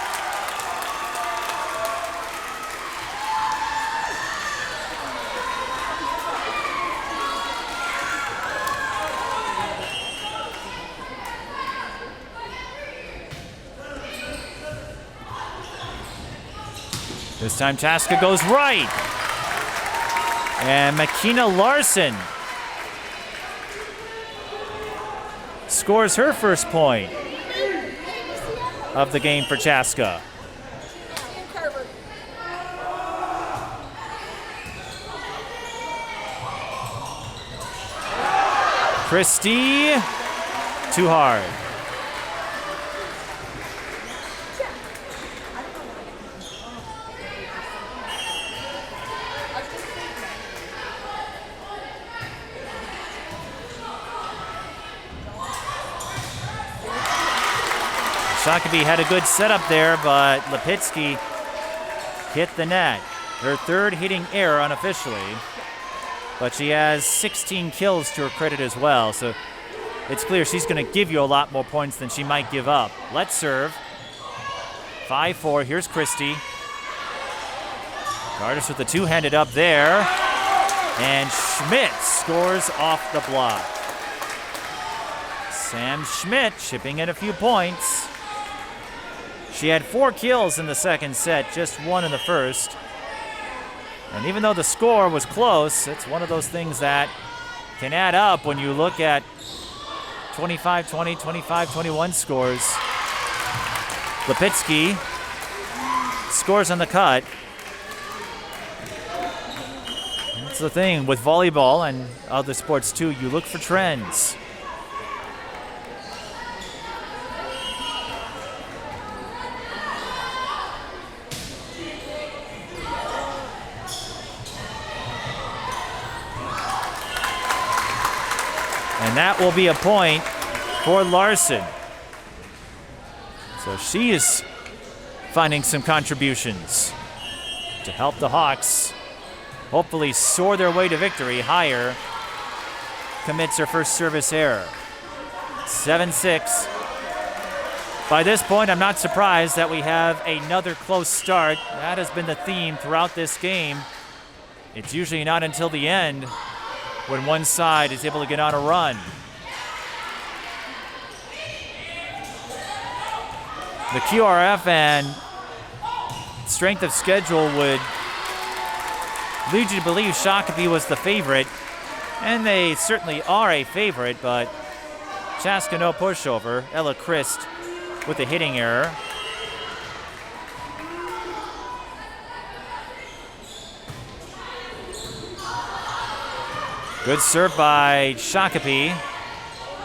This time Chaska goes right. And Makina Larson scores her first point of the game for Chaska. Christie, too hard. Shakopee had a good setup there, but Lipitzke hit the net. Her third hitting error unofficially, but she has 16 kills to her credit as well, so it's clear she's going to give you a lot more points than she might give up. Let's serve. 5-4. Here's Christie. Gardis with the two-handed up there, and Schmidt scores off the block. Sam Schmidt chipping in a few points. She had 4 kills in the second set, just 1 in the first. And even though the score was close, it's one of those things that can add up when you look at 25-20, 25-21 scores. Lipitzke scores on the cut. That's the thing with volleyball and other sports too, you look for trends. And that will be a point for Larson. So she is finding some contributions to help the Hawks hopefully soar their way to victory. Higher commits her first service error. 7-6. By this point, I'm not surprised that we have another close start. That has been the theme throughout this game. It's usually not until the end when one side is able to get on a run. The QRF and strength of schedule would lead you to believe Shakopee was the favorite, and they certainly are a favorite, but Chaska no pushover. Ella Christ with a hitting error. Good serve by Shakopee.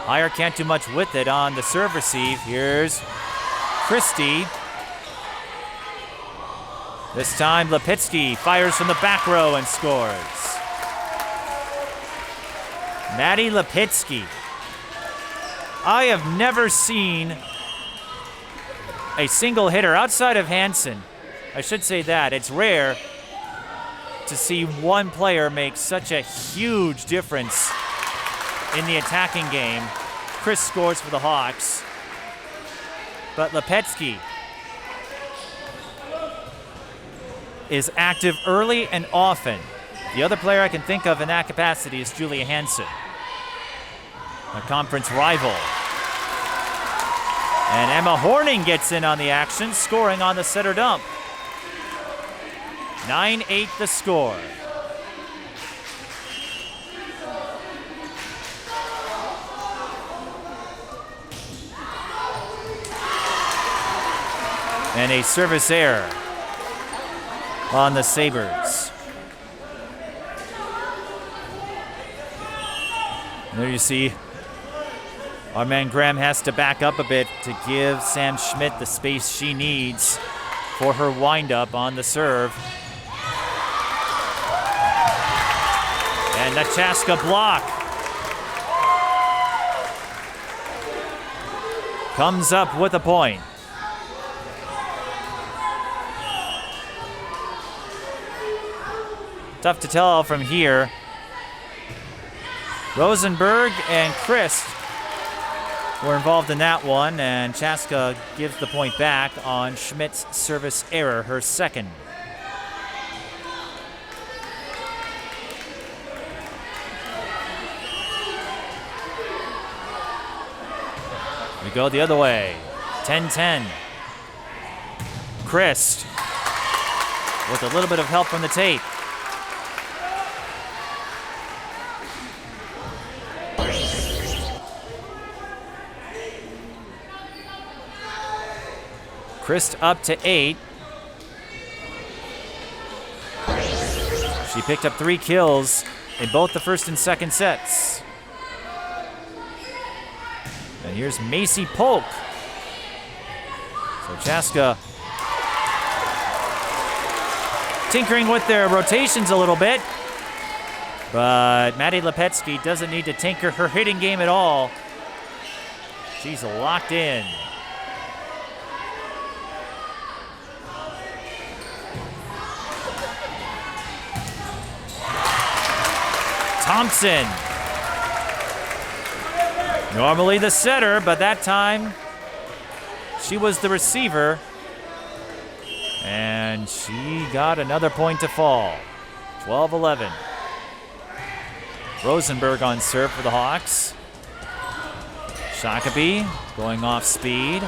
Higher can't do much with it on the serve receive. Here's Christie. This time Lipitzke fires from the back row and scores. Maddie Lipitzke. I have never seen a single hitter outside of Hansen. I should say that. It's rare to see one player make such a huge difference in the attacking game. Chris scores for the Hawks. But Lipetzke is active early and often. The other player I can think of in that capacity is Julia Hansen, a conference rival. And Emma Horning gets in on the action, scoring on the setter dump. 9-8 the score. And a service error on the Sabers. And there you see our man Graham has to back up a bit to give Sam Schmidt the space she needs for her windup on the serve. And the Chaska block comes up with a point. Tough to tell from here. Rosenberg and Christ were involved in that one, and Chaska gives the point back on Schmidt's service error, her second. We go the other way. 10-10. Christ with a little bit of help from the tape. Christ up to 8. She picked up 3 kills in both the first and second sets. And here's Macy Polk. So Chaska tinkering with their rotations a little bit. But Maddie Lipetzky doesn't need to tinker her hitting game at all. She's locked in. Thompson. Normally the setter, but that time she was the receiver. And she got another point to fall. 12-11. Rosenberg on serve for the Hawks. Shakopee going off speed.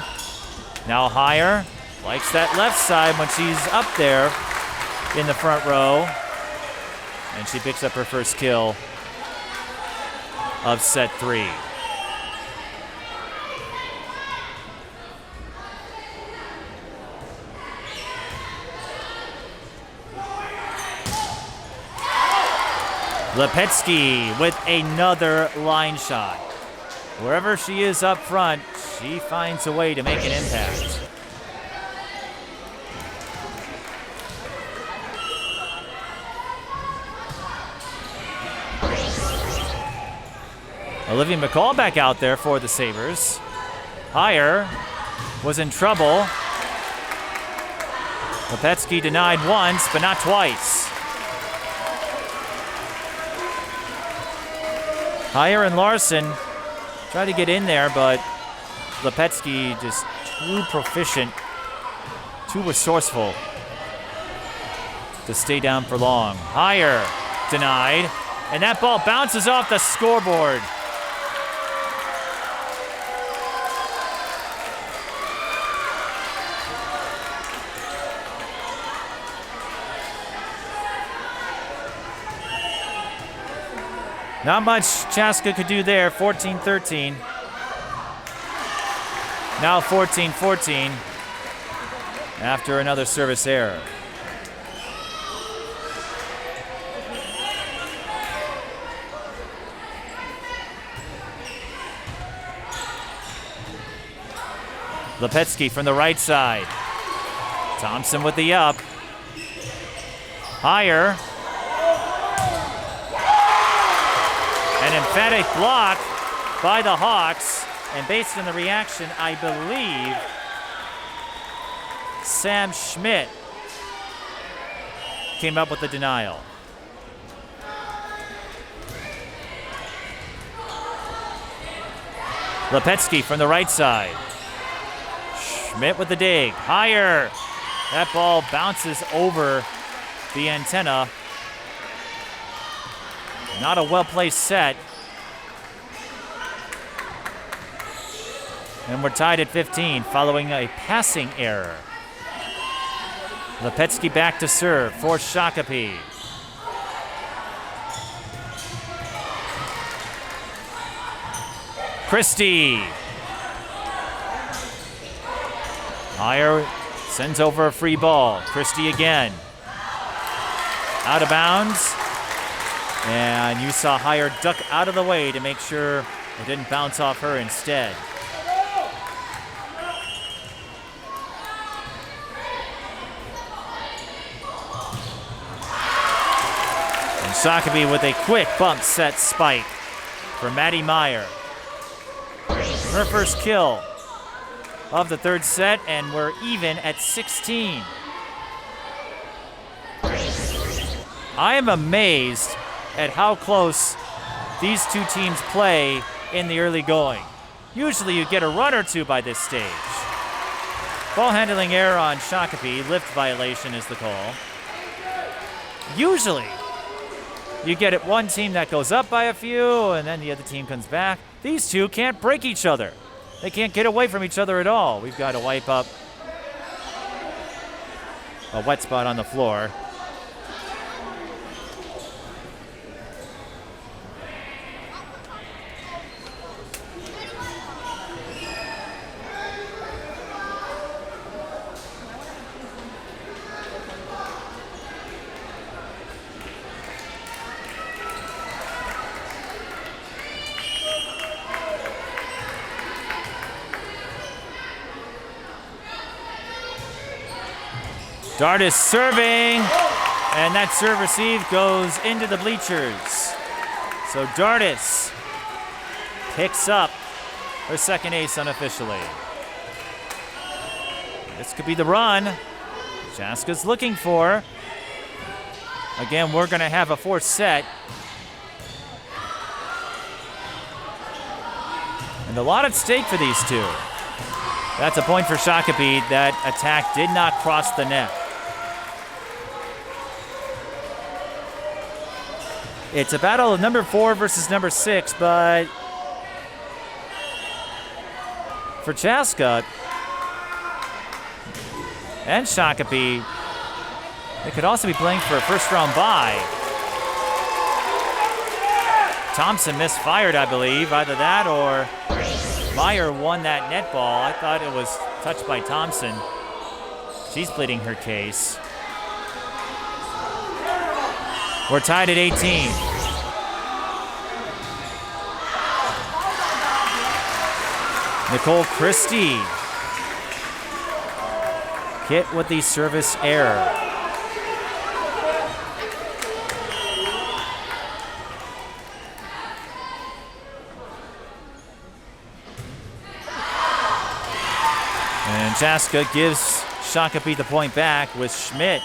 Now higher. Likes that left side when she's up there in the front row. And she picks up her first kill of set 3. Lipetzky with another line shot. Wherever she is up front, she finds a way to make an impact. Olivia McCall back out there for the Sabers. Higher was in trouble. Lipetzky denied once, but not twice. Heyer and Larson try to get in there, but Lipetzky just too proficient, too resourceful to stay down for long. Heyer denied, and that ball bounces off the scoreboard. Not much Chaska could do there, 14-13. Now 14-14 after another service error. Lipetzky from the right side. Thompson with the up. Heyer. An emphatic block by the Hawks, and based on the reaction, I believe Sam Schmidt came up with the denial. Lipetzky from the right side. Schmidt with the dig. Heyer. That ball bounces over the antenna. Not a well-placed set. And we're tied at 15 following a passing error. Lipetzky back to serve for Shakopee. Christie. Heyer sends over a free ball. Christie again. Out of bounds. And you saw Heyer duck out of the way to make sure it didn't bounce off her instead. And Shakopee with a quick bump set spike for Maddie Meyer. Her first kill of the third set, and we're even at 16. I am amazed at how close these two teams play in the early going. Usually you get a run or two by this stage. Ball handling error on Shakopee, lift violation is the call. Usually you get it one team that goes up by a few and then the other team comes back. These two can't break each other. They can't get away from each other at all. We've got to wipe up a wet spot on the floor. Dardis serving, and that serve receive goes into the bleachers. So Dardis picks up her second ace unofficially. This could be the run Chaska's looking for. Again, we're going to have a fourth set. And a lot at stake for these two. That's a point for Shakopee. That attack did not cross the net. It's a battle of number 4 versus number 6, but for Chaska and Shakopee, they could also be playing for a first-round bye. Thompson misfired, I believe. Either that or Meyer won that net ball. I thought it was touched by Thompson. She's pleading her case. We're tied at 18. Nicole Christie hit with the service error. And Chaska gives Shakopee the point back with Schmidt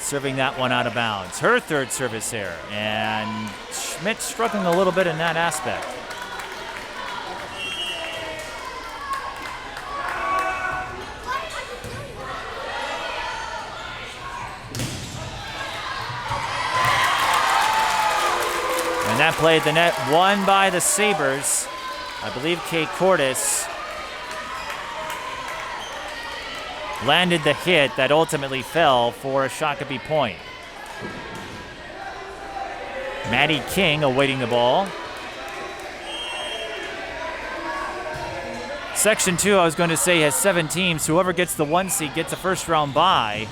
serving that one out of bounds. Her third service error, and Schmidt struggling a little bit in that aspect. And that played the net, won by the Sabers. I believe Kate Cordes landed the hit that ultimately fell for a Shakopee point. Maddie King awaiting the ball. Section 2, I was going to say, has 7 teams. Whoever gets the 1 seed gets a first round bye.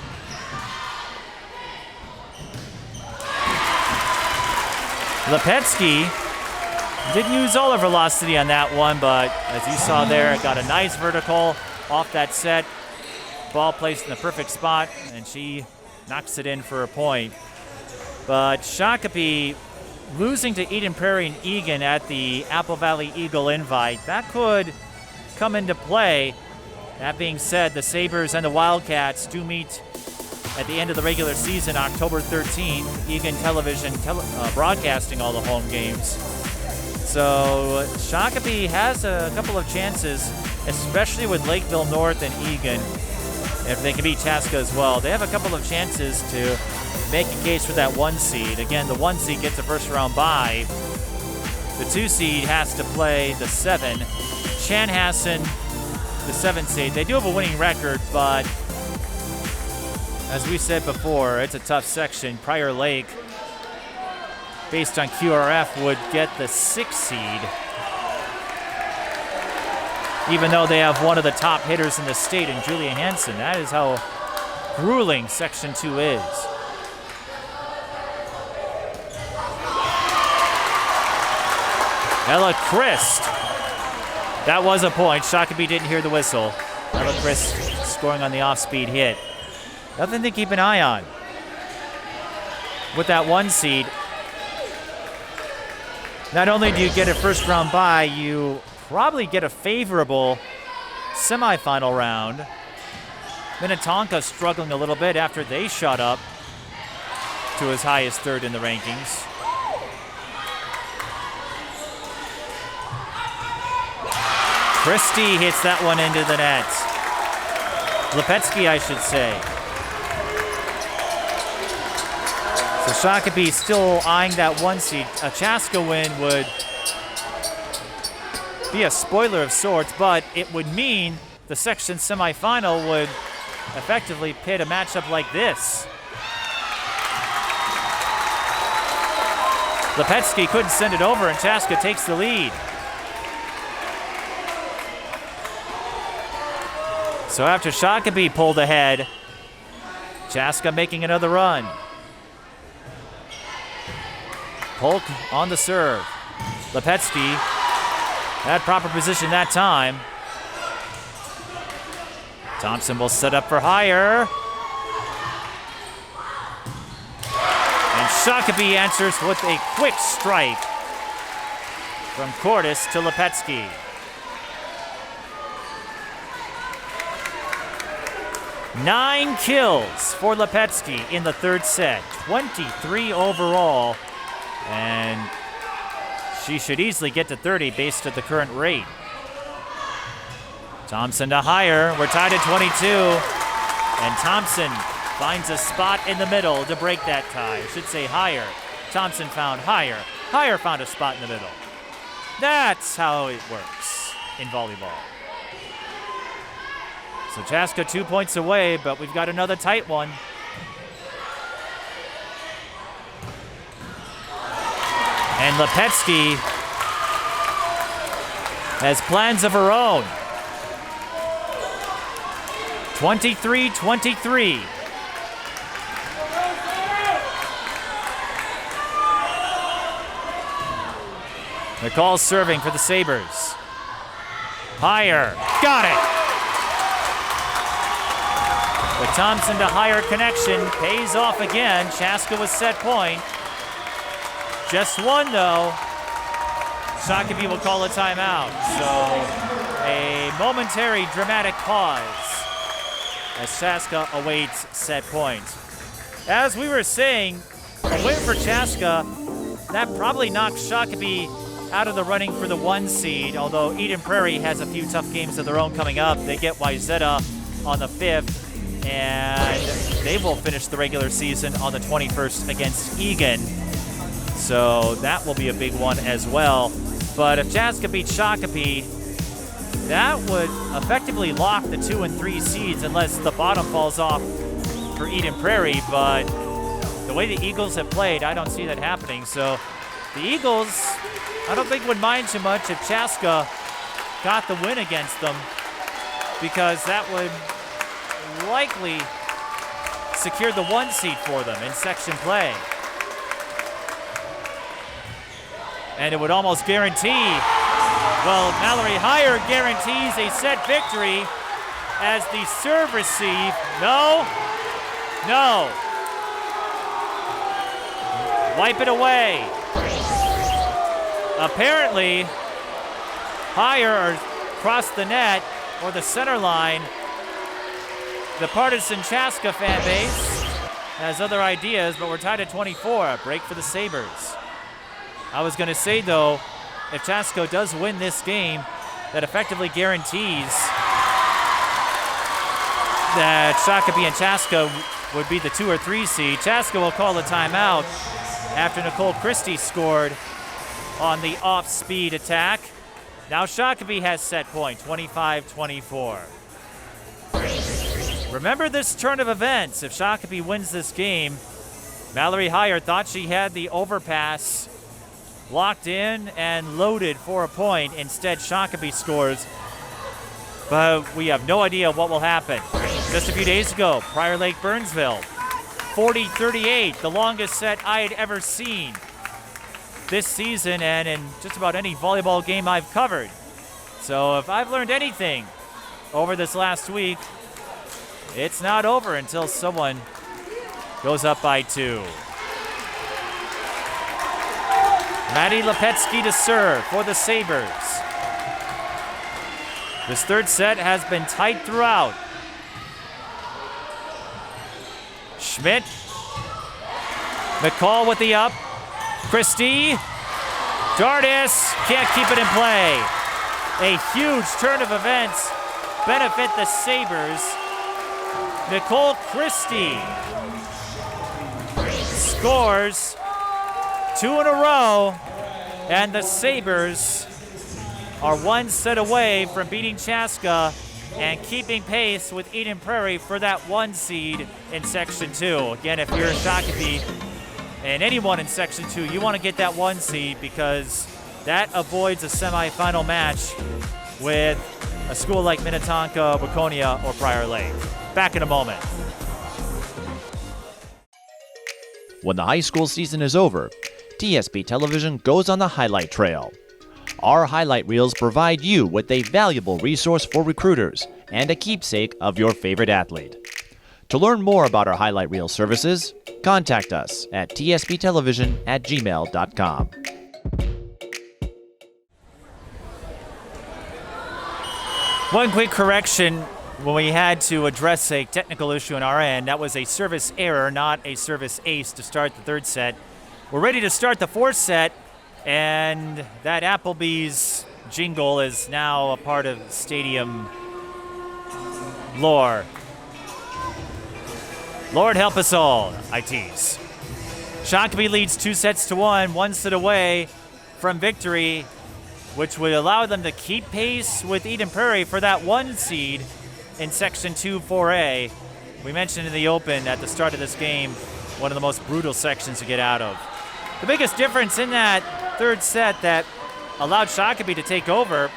Lipetzky didn't use all of her velocity on that one, but as you saw there, got a nice vertical off that set. Ball placed in the perfect spot, and she knocks it in for a point. But Shakopee losing to Eden Prairie and Egan at the Apple Valley Eagle Invite, that could come into play. That being said, the Sabers and the Wildcats do meet at the end of the regular season, October 13th. Egan Television broadcasting all the home games. So Shakopee has a couple of chances, especially with Lakeville North and Egan. If they can beat Chaska as well, they have a couple of chances to make a case for that 1 seed. Again, the 1 seed gets a first round bye. The 2 seed has to play the 7. Chanhassen, the 7 seed. They do have a winning record, but as we said before, it's a tough section. Prior Lake, based on QRF, would get the 6 seed, even though they have one of the top hitters in the state in Julia Hansen. That is how grueling Section 2 is. Ella Christ. That was a point. Shakopee didn't hear the whistle. Ella Christ scoring on the off-speed hit. Nothing to keep an eye on. With that 1 seed, not only do you get a first round bye, you probably get a favorable semifinal round. Minnetonka struggling a little bit after they shot up to as high as 3rd in the rankings. Christie hits that one into the net. Lipetzky, I should say. So Shakopee still eyeing that 1 seed. A Chaska win would be a spoiler of sorts, but it would mean the section semifinal would effectively pit a matchup like this. Lipetzky couldn't send it over, and Chaska takes the lead. So after Shakopee pulled ahead, Chaska making another run. Polk on the serve. Lipetzky had proper position that time. Thompson will set up for higher. And Shakopee answers with a quick strike from Cordes to Lipetzky. Nine kills for Lipetzky in the 3rd set, 23 overall, and she should easily get to 30 based on the current rate. Thompson to higher, we're tied at 22, and Thompson finds a spot in the middle to break that tie. I should say higher. Thompson found higher. Higher found a spot in the middle. That's how it works in volleyball. So Chaska 2 points away, but we've got another tight one. And Lipetzky has plans of her own. 23-23. McCall serving for the Sabers. Higher, got it. The Thompson to higher connection pays off again. Chaska was set point. Just one though. Shakopee will call a timeout. So a momentary dramatic pause as Chaska awaits set point. as we were saying, a win for Chaska, that probably knocks Shakopee out of the running for the 1 seed, although Eden Prairie has a few tough games of their own coming up. They get Wayzata on the 5th, and they will finish the regular season on the 21st against Egan. So that will be a big one as well. But if Chaska beats Shakopee, that would effectively lock the 2 and 3 seeds unless the bottom falls off for Eden Prairie. But the way the Eagles have played, I don't see that happening. So the Eagles, I don't think would mind too much if Chaska got the win against them, because that would likely secure the 1 seed for them in section play. And it would almost guarantee, well, Mallory Higher guarantees a set victory as the serve receive. No. Wipe it away. Apparently, Higher across the net or the center line. The partisan Chaska fan base has other ideas, but we're tied at 24. A break for the Sabers. I was going to say, though, if Chaska does win this game, that effectively guarantees that Shakopee and Chaska would be the 2 or 3 seed. Chaska will call a timeout after Nicole Christie scored on the off-speed attack. Now Shakopee has set point, 25-24. Remember this turn of events. If Shakopee wins this game, Mallory Higher thought she had the overpass locked in and loaded for a point. Instead, Shakopee scores, but we have no idea what will happen. Just a few days ago, Prior Lake Burnsville, 40-38, the longest set I had ever seen this season and in just about any volleyball game I've covered. So if I've learned anything over this last week, it's not over until someone goes up by 2. Maddie Lipetzky to serve for the Sabers. This third set has been tight throughout. Schmidt. McCall with the up. Christie. Dardis can't keep it in play. A huge turn of events benefit the Sabers. Nicole Christie scores 2 in a row, and the Sabers are 1 set away from beating Chaska and keeping pace with Eden Prairie for that 1 seed in Section 2. Again, if you're Shakopee and anyone in Section 2, you want to get that 1 seed because that avoids a semifinal match with a school like Minnetonka, Waconia, or Prior Lake. Back in a moment. When the high school season is over, TSP Television goes on the highlight trail. Our highlight reels provide you with a valuable resource for recruiters and a keepsake of your favorite athlete. To learn more about our highlight reel services, contact us at tsptelevision@gmail.com. One quick correction when we had to address a technical issue on our end. That was a service error, not a service ace to start the third set. We're ready to start the fourth set, and that Applebee's jingle is now a part of stadium lore. Lord help us all, I tease. Shakopee leads 2-1, 1 set away from victory, which would allow them to keep pace with Eden Prairie for that 1 seed in Section 2 4A. We mentioned in the open at the start of this game, one of the most brutal sections to get out of. The biggest difference in that third set that allowed Shakopee to take over,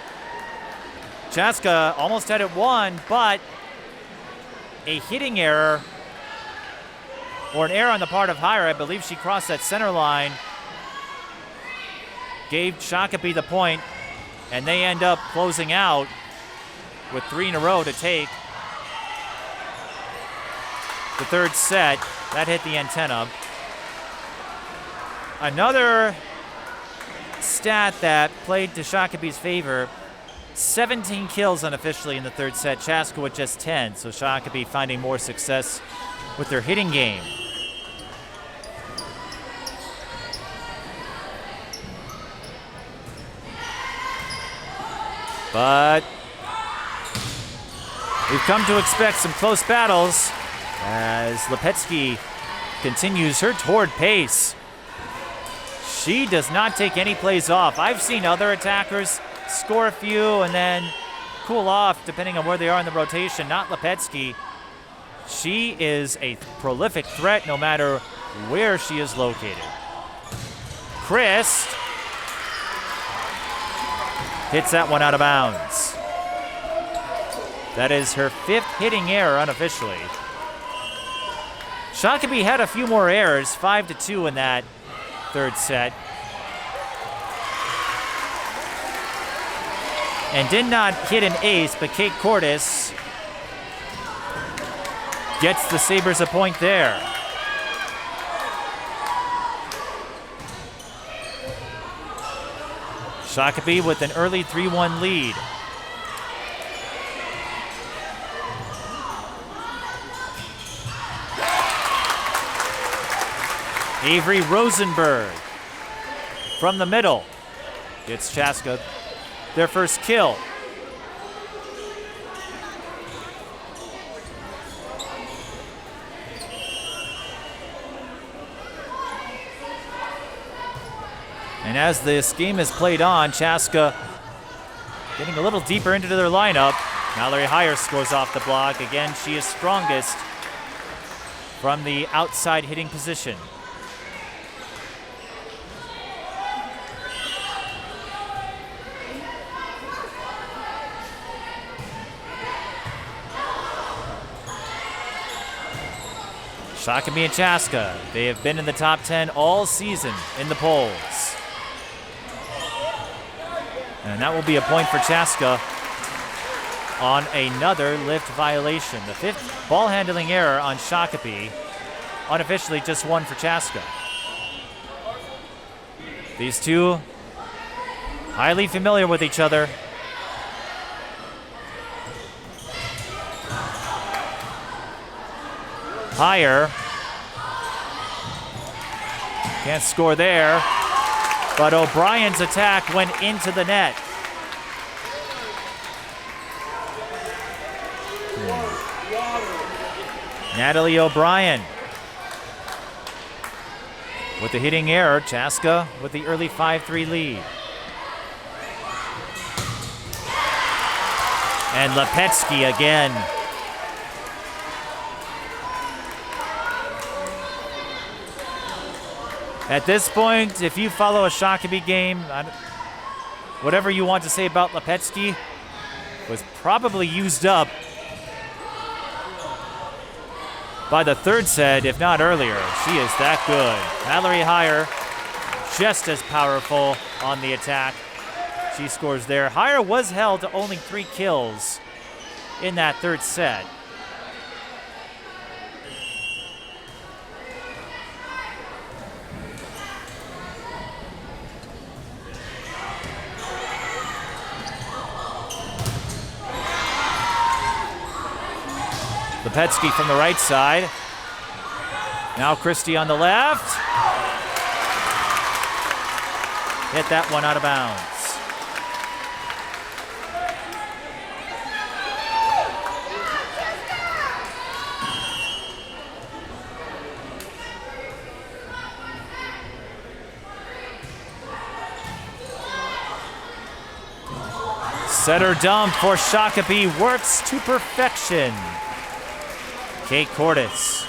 Chaska almost had it won, but a hitting error or an error on the part of Hire, I believe she crossed that center line, gave Shakopee the point, and they end up closing out with 3 in a row to take the third set. That hit the antenna. Another stat that played to Shakopee's favor, 17 kills unofficially in the third set, Chaska with just 10, so Shakopee finding more success with their hitting game. But we've come to expect some close battles as Lipetzky continues her torrid pace. She does not take any plays off. I've seen other attackers score a few and then cool off depending on where they are in the rotation. Not Lipetzky. She is a prolific threat no matter where she is located. Christ hits that one out of bounds. That is her 5th hitting error unofficially. Shakopee had a few more errors, 5-2 in that 3rd set. And did not hit an ace, but Kate Cordes gets the Sabers a point there. Shakopee with an early 3-1 lead. Avery Rosenberg from the middle gets Chaska their first kill. And as this game is played on, Chaska getting a little deeper into their lineup. Mallory Hire scores off the block. Again, she is strongest from the outside hitting position. Shakopee and Chaska, they have been in the top 10 all season in the polls. And that will be a point for Chaska on another lift violation. The 5th ball handling error on Shakopee. Unofficially just 1 for Chaska. These two highly familiar with each other. Higher. Can't score there. But O'Brien's attack went into the net. Natalie O'Brien with the hitting error. Chaska with the early 5-3 lead. And Lipetzky again. At this point, if you follow a Shakopee game, whatever you want to say about Lipetzky was probably used up by the 3rd set, if not earlier. She is that good. Mallory Hire, just as powerful on the attack. She scores there. Hire was held to only 3 kills in that 3rd set. Lipetzky from the right side. Now Christie on the left. Hit that one out of bounds. Setter dump for Shakopee works to perfection. Kate Cordes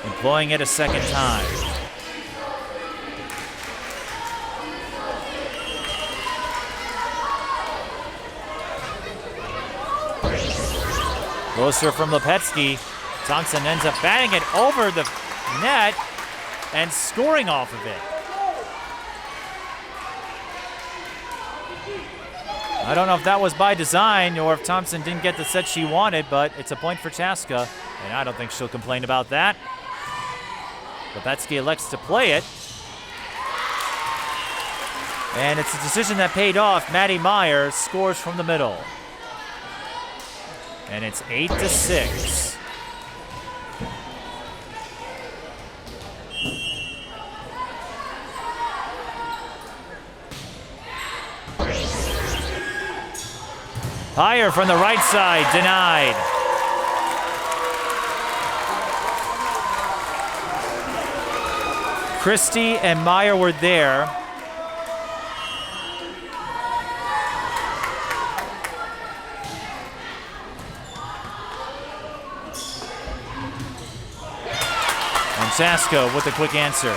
employing it a second time. Closer from Lipetzky. Thompson ends up batting it over the net and scoring off of it. I don't know if that was by design or if Thompson didn't get the set she wanted, but it's a point for Chaska, and I don't think she'll complain about that. Lipetzky elects to play it. And it's a decision that paid off. Maddie Meyer scores from the middle. And it's 8-6. Higher from the right side, denied. Christie and Meyer were there. And Chaska with a quick answer.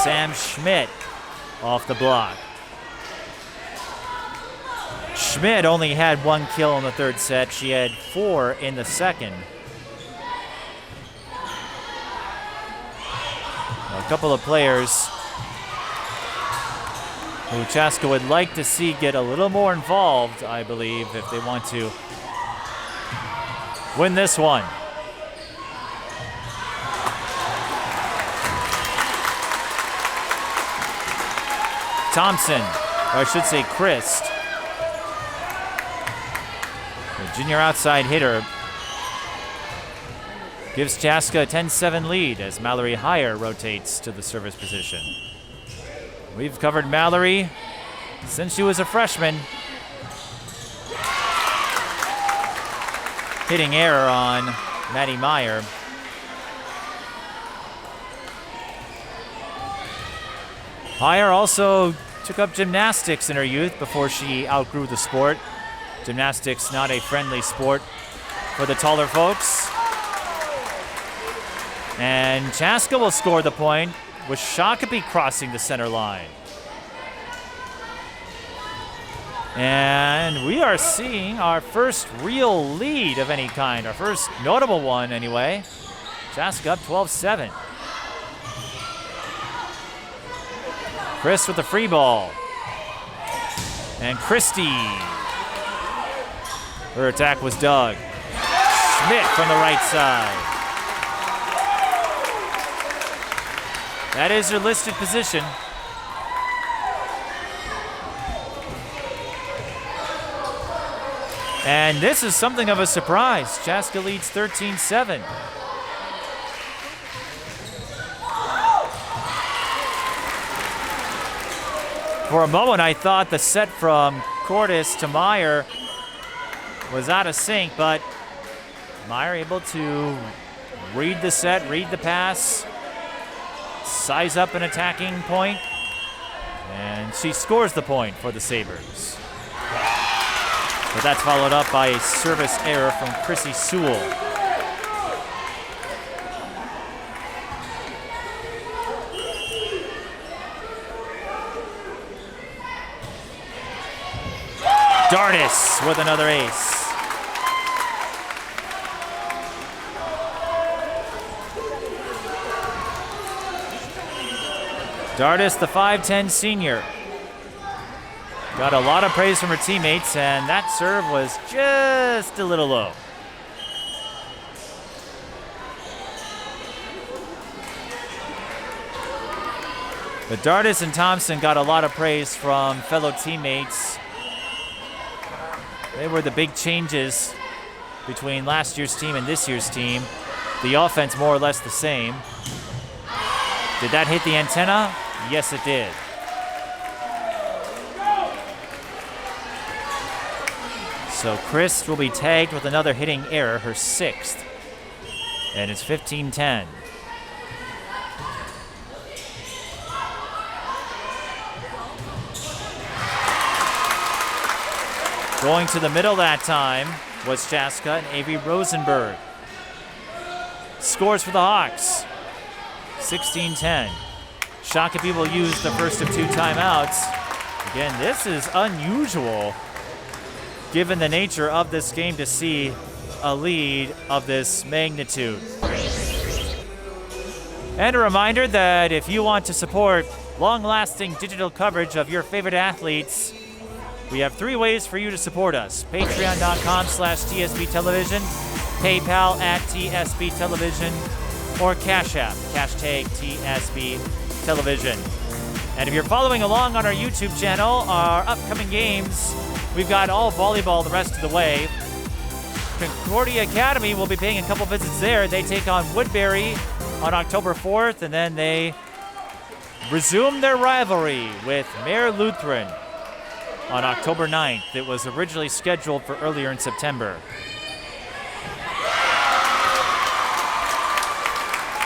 Sam Schmidt off the block. Schmidt only had 1 kill in the third set. She had 4 in the second. A couple of players who Chaska would like to see get a little more involved, I believe, if they want to win this one. Thompson, or I should say Christ, the junior outside hitter, gives Chaska a 10-7 lead as Mallory Higher rotates to the service position. We've covered Mallory since she was a freshman. Hitting error on Maddie Meyer. Higher also took up gymnastics in her youth before she outgrew the sport. Gymnastics not a friendly sport for the taller folks. And Chaska will score the point with Shakopee crossing the center line. And we are seeing our first real lead of any kind, our first notable one anyway. Chaska up 12-7. Chris with the free ball. And Christie. Her attack was dug. Schmidt from the right side. That is her listed position. And this is something of a surprise. Chaska leads 13-7. For a moment, I thought the set from Cordes to Meyer was out of sync, but Meyer able to read the set, read the pass, size up an attacking point, and she scores the point for the Sabers. But that's followed up by a service error from Chrissy Sewell. Dardis with another ace. Dardis, the 5'10 senior. Got a lot of praise from her teammates, and that serve was just a little low. But Dardis and Thompson got a lot of praise from fellow teammates. They were the big changes between last year's team and this year's team. The offense more or less the same. Did that hit the antenna? Yes, it did. So Chris will be tagged with another hitting error, her 6th. And it's 15-10. Going to the middle that time was Chaska and Avery Rosenberg. Scores for the Hawks, 16-10. Shakopee will use the first of 2 timeouts. Again, this is unusual given the nature of this game to see a lead of this magnitude. And a reminder that if you want to support long-lasting digital coverage of your favorite athletes, we have 3 ways for you to support us. Patreon.com/TSB Television, PayPal @TSB Television, or Cash App, #TSB Television. And if you're following along on our YouTube channel, our upcoming games, we've got all volleyball the rest of the way. Concordia Academy will be paying a couple visits there. They take on Woodbury on October 4th, and then they resume their rivalry with Mare Lutheran on October 9th. It was originally scheduled for earlier in September.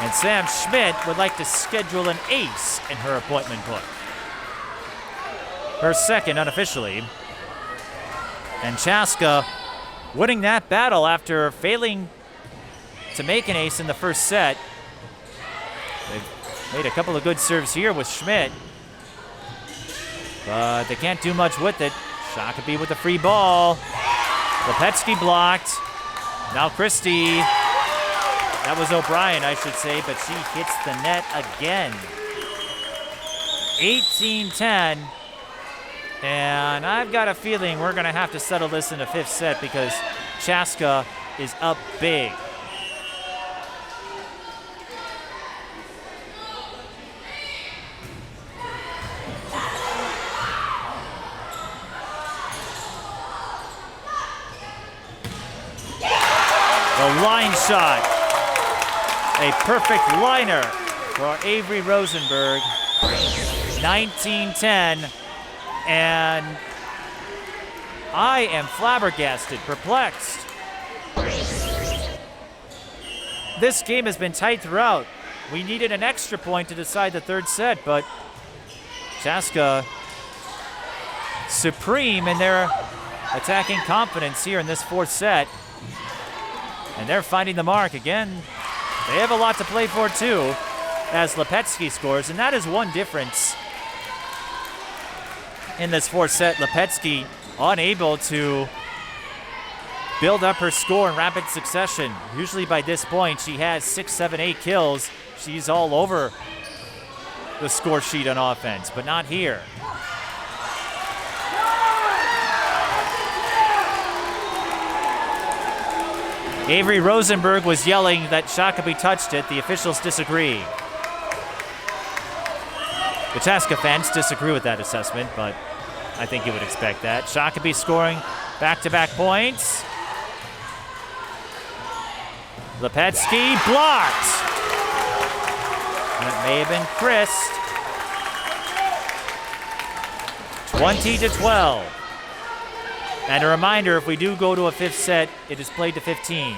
And Sam Schmidt would like to schedule an ace in her appointment book. Her second unofficially. And Chaska winning that battle after failing to make an ace in the first set. They've made a couple of good serves here with Schmidt, but they can't do much with it. Shakopee with the free ball. Lipetzky blocked. Now Christie. That was O'Brien, I should say, but she hits the net again. 18-10. And I've got a feeling we're going to have to settle this in the fifth set because Chaska is up big. The line shot. A perfect liner for Avery Rosenberg. 19-10. And I am flabbergasted, perplexed. This game has been tight throughout. We needed an extra point to decide the third set, but Chaska supreme in their attacking confidence here in this fourth set. And they're finding the mark again. They have a lot to play for too, as Lipetzky scores, and that is one difference in this fourth set. Lipetzky unable to build up her score in rapid succession. Usually by this point, she has 6, 7, 8 kills. She's all over the score sheet on offense, but not here. Avery Rosenberg was yelling that Shakopee touched it. The officials disagree. The Chaska fans disagree with that assessment, but I think you would expect that. Shakopee scoring back-to-back points. Lipetzky blocked. And it may have been Christ. 20-12. And a reminder, if we do go to a fifth set, it is played to 15.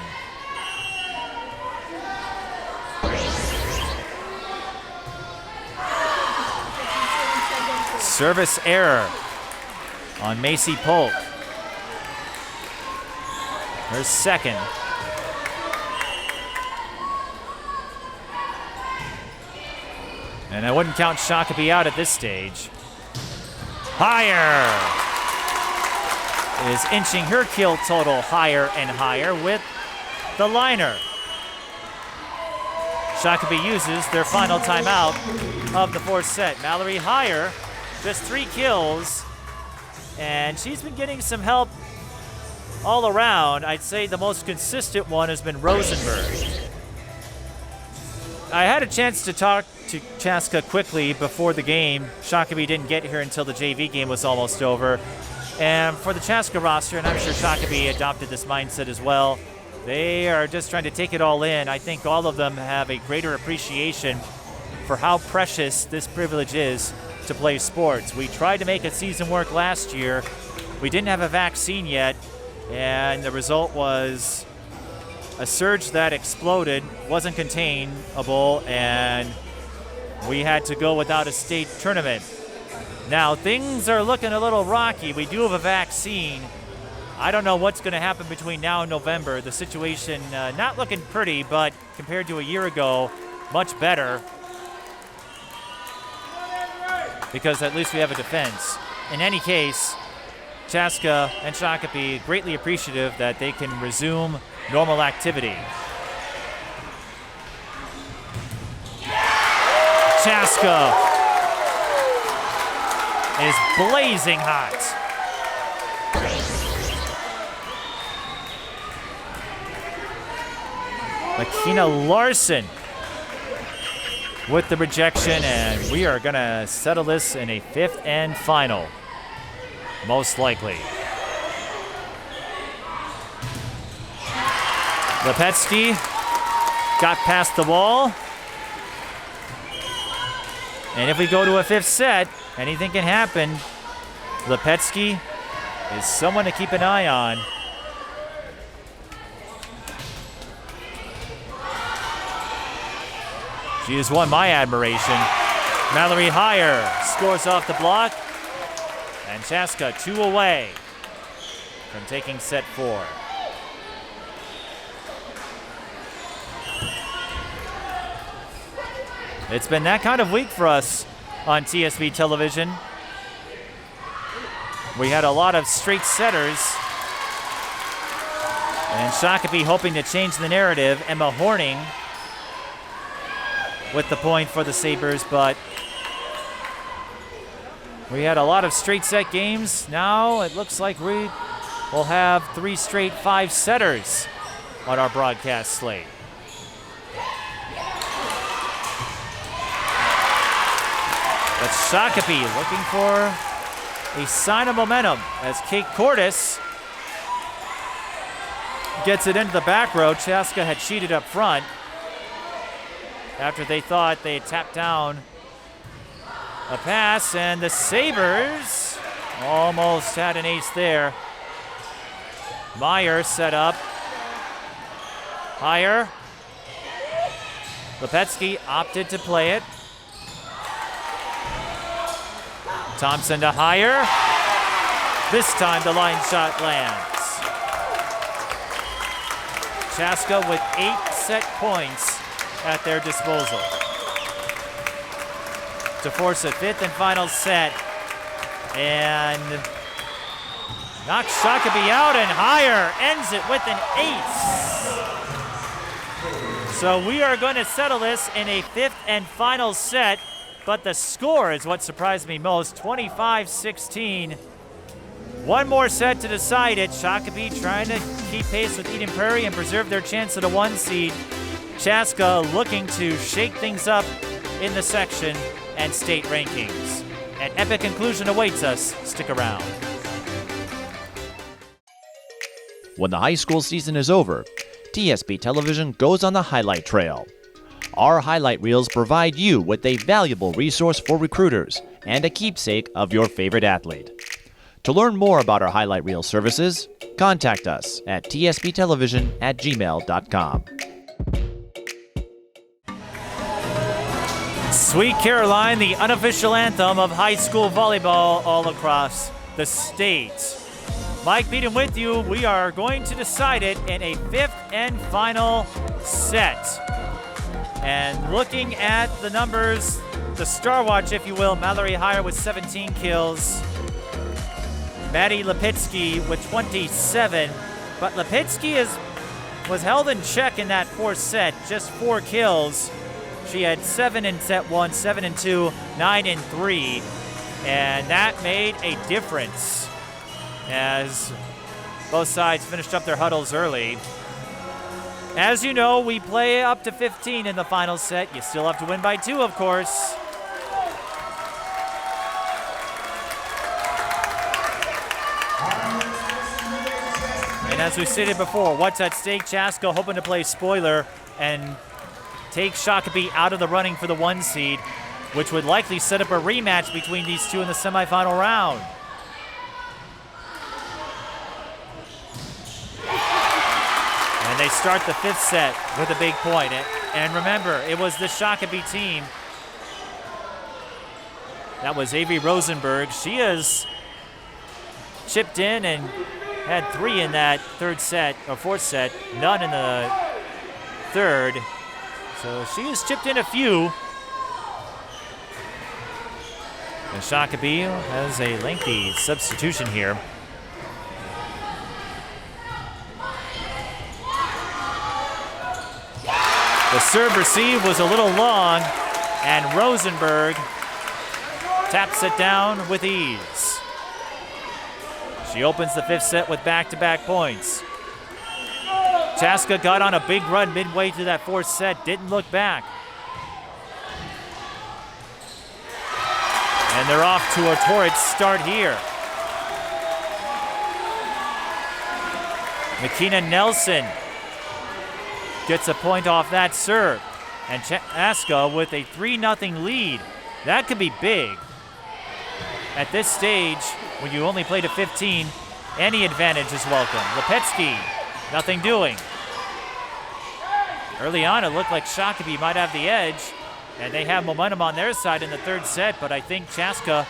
Service error on Macy Polk. Her second. And I wouldn't count Shakopee out at this stage. Higher is inching her kill total higher and higher with the liner. Shakopee uses their final timeout of the fourth set. Mallory higher, just 3 kills, and she's been getting some help all around. I'd say the most consistent one has been Rosenberg. I had a chance to talk to Chaska quickly before the game. Shakopee didn't get here until the JV game was almost over. And for the Chaska roster, and I'm sure Shakopee adopted this mindset as well, they are just trying to take it all in. I think all of them have a greater appreciation for how precious this privilege is to play sports. We tried to make a season work last year. We didn't have a vaccine yet, and the result was a surge that exploded, wasn't containable, and we had to go without a state tournament. Now, things are looking a little rocky. We do have a vaccine. I don't know what's going to happen between now and November. The situation not looking pretty, but compared to a year ago, much better. Because at least we have a defense. In any case, Chaska and Shakopee greatly appreciative that they can resume normal activity. Chaska is blazing hot. Makina Larson with the rejection, and we are gonna settle this in a fifth and final, most likely. Lipetzky got past the wall. And if we go to a fifth set, anything can happen. Lipetzky is someone to keep an eye on. She has won my admiration. Mallory higher, scores off the block. And Chaska 2 away from taking set 4. It's been that kind of week for us on TSB television. We had a lot of straight setters. And Shakopee hoping to change the narrative. Emma Horning with the point for the Sabers, but we had a lot of straight set games. Now it looks like we will have 3 straight 5-setters on our broadcast slate. But Shakopee looking for a sign of momentum as Kate Cordes gets it into the back row. Chaska had cheated up front after they thought they had tapped down a pass, and the Sabers almost had an ace there. Meyer set up. Higher. Lipetzky opted to play it. Thompson to Higher. This time the line shot lands. Chaska with 8 set points at their disposal to force a 5th and final set, and knocks Shakopee out, and Higher ends it with an ace. So we are going to settle this in a 5th and final set, but the score is what surprised me most, 25-16. One more set to decide it. Shakopee trying to keep pace with Eden Prairie and preserve their chance at a 1 seed. Chaska looking to shake things up in the section and state rankings. An epic conclusion awaits us. Stick around. When the high school season is over, TSB Television goes on the highlight trail. Our highlight reels provide you with a valuable resource for recruiters and a keepsake of your favorite athlete. To learn more about our highlight reel services, contact us at tsbtelevision@gmail.com. Sweet Caroline, the unofficial anthem of high school volleyball all across the state. Mike Beaton with you. We are going to decide it in a 5th and final set. And looking at the numbers, the Star Watch, if you will, Mallory Higher with 17 kills. Maddie Lipetzky with 27. But Lipitzke was held in check in that 4th set, just 4 kills. She had 7 in set 1, 7 in 2, 9 in 3, and that made a difference as both sides finished up their huddles early. As you know, we play up to 15 in the final set. You still have to win by 2, of course. And as we stated before, what's at stake? Chaska hoping to play spoiler and take Shakopee out of the running for the 1 seed, which would likely set up a rematch between these two in the semifinal round. And they start the 5th set with a big point. And remember, it was the Shakopee team. That was Avery Rosenberg. She has chipped in and had 3 in that 3rd set, or 4th set, none in the 3rd. So she has chipped in a few. And Shakopee has a lengthy substitution here. The serve receive was a little long, and Rosenberg taps it down with ease. She opens the 5th set with back-to-back points. Chaska got on a big run midway through that 4th set, didn't look back. And they're off to a torrid start here. Makina Nelson gets a point off that serve. And Chaska with a 3-0 lead. That could be big. At this stage, When you only play to 15, any advantage is welcome. Lipetzky, nothing doing. Early on, it looked like Shakopee might have the edge, and they have momentum on their side in the third set, but I think Chaska,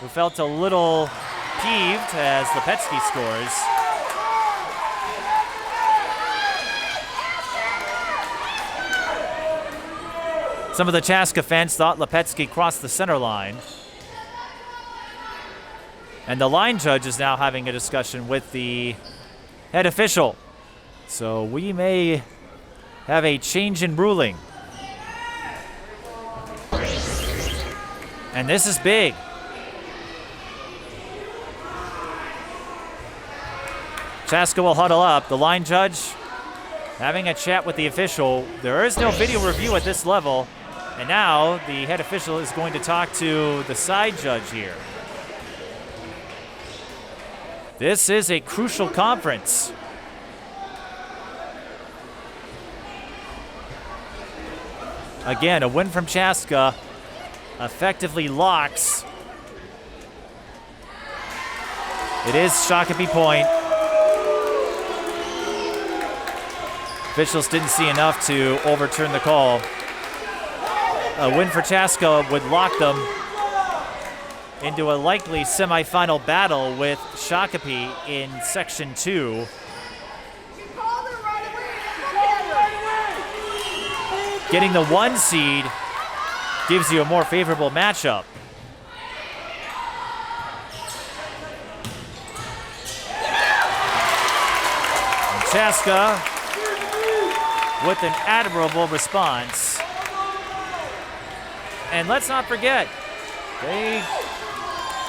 who felt a little peeved as Lipetzky scores. Some of the Chaska fans thought Lipetzky crossed the center line. And the line judge is now having a discussion with the head official. So we may have a change in ruling. And this is big. Chaska will huddle up. The line judge having a chat with the official. There is no video review at this level. And now the head official is going to talk to the side judge here. This is a crucial conference. Again, a win from Chaska effectively locks. It is Shakopee point. Officials didn't see enough to overturn the call. A win for Chaska would lock them into a likely semifinal battle with Shakopee in Section 2. Getting the 1 seed gives you a more favorable matchup. And Chaska with an admirable response. And let's not forget, they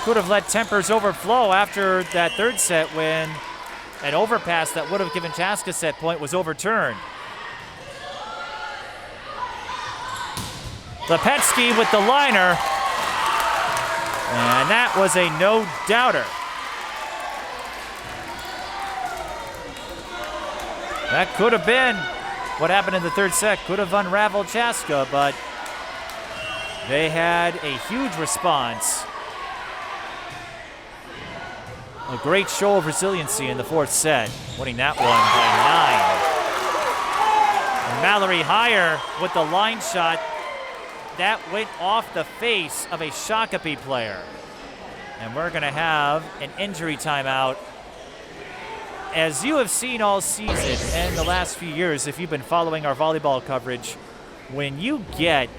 could have let tempers overflow after that third set when an overpass that would have given Chaska set point was overturned. Lipetzky with the liner, and that was a no-doubter. That could have been what happened in the third set, could have unraveled Chaska, but they had a huge response. A great show of resiliency in the fourth set, winning that one by 9. And Mallory higher with the line shot. That went off the face of a Shakopee player. And we're gonna have an injury timeout. As you have seen all season and the last few years, if you've been following our volleyball coverage, when you get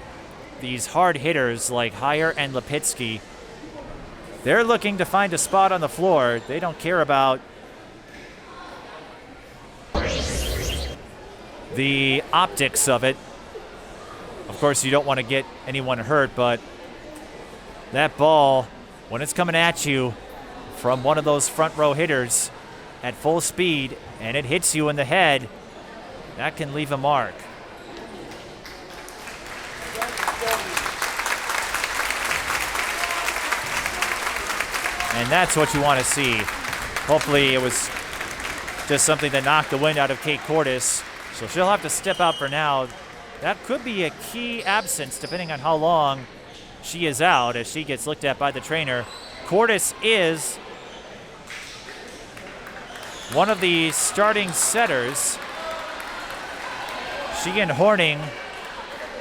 these hard hitters like Hire and Lipitzke, they're looking to find a spot on the floor. They don't care about the optics of it. Of course, you don't want to get anyone hurt, but that ball, when it's coming at you from one of those front row hitters at full speed and it hits you in the head, that can leave a mark. And that's what you want to see. Hopefully it was just something that knocked the wind out of Kate Cordes. So she'll have to step out for now. That could be a key absence depending on how long she is out as she gets looked at by the trainer. Cordes is one of the starting setters. She and Horning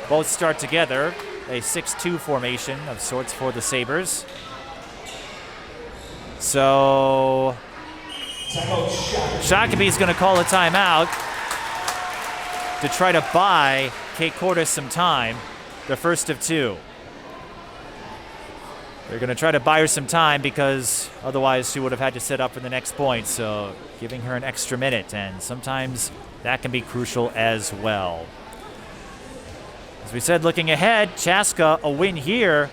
both start together, a 6-2 formation of sorts for the Sabers. So Shakopee is going to call a timeout to try to buy Kate Cordes some time, the first of 2. They're going to try to buy her some time because otherwise she would have had to set up for the next point. So giving her an extra minute, and sometimes that can be crucial as well. As we said, looking ahead, Chaska a win here,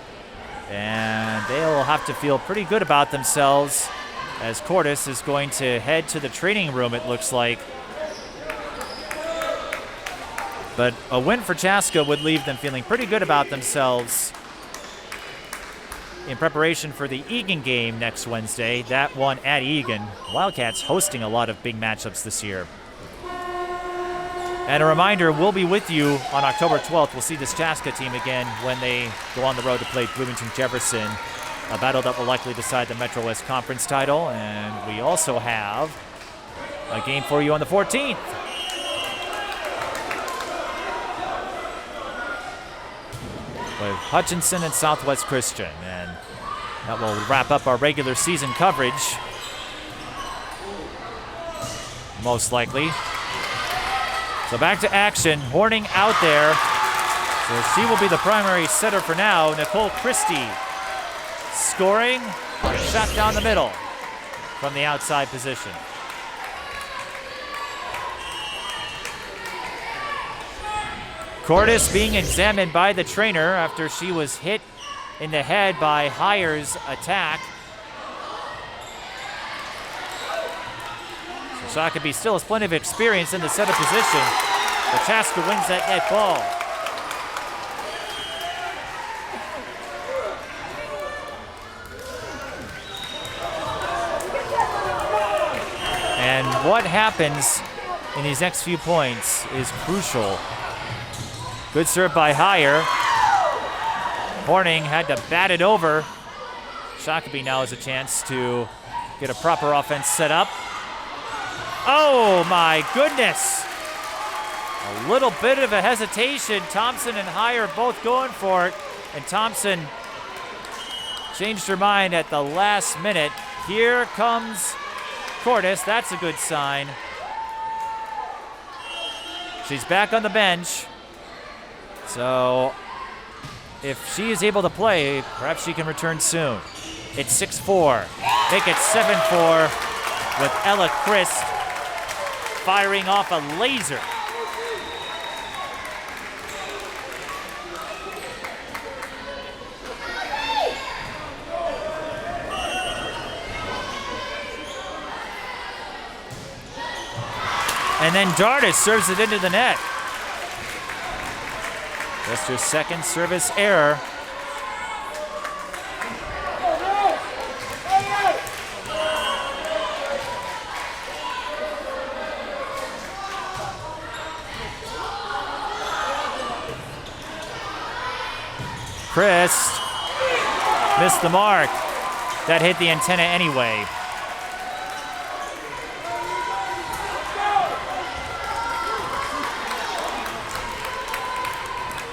and they'll have to feel pretty good about themselves as Cordes is going to head to the training room, it looks like. But a win for Chaska would leave them feeling pretty good about themselves in preparation for the Egan game next Wednesday. That one at Egan. Wildcats hosting a lot of big matchups this year. And a reminder, we'll be with you on October 12th. We'll see this Chaska team again when they go on the road to play Bloomington Jefferson a battle that will likely decide the Metro West Conference title. And we also have a game for you on the 14th. With Hutchinson and Southwest Christian. And that will wrap up our regular season coverage. Most likely. So back to action. Horning out there. So she will be the primary setter for now. Nicole Christie scoring. Shot down the middle from the outside position. Cordes being examined by the trainer after she was hit in the head by Heyer's attack. So Shakopee still has plenty of experience in the setter position, but Chaska wins that net ball. And what happens in these next few points is crucial. Good serve by Heyer. Horning had to bat it over. Shakopee now has a chance to get a proper offense set up. Oh my goodness. A little bit of a hesitation. Thompson and Heyer both going for it. And Thompson changed her mind at the last minute. Here comes Cordes. That's a good sign. She's back on the bench. So if she is able to play, perhaps she can return soon. It's 6-4. Make it 7-4 with Ella Christ firing off a laser. And then Dardis serves it into the net. Just her second service error. Chris missed the mark. That hit the antenna anyway.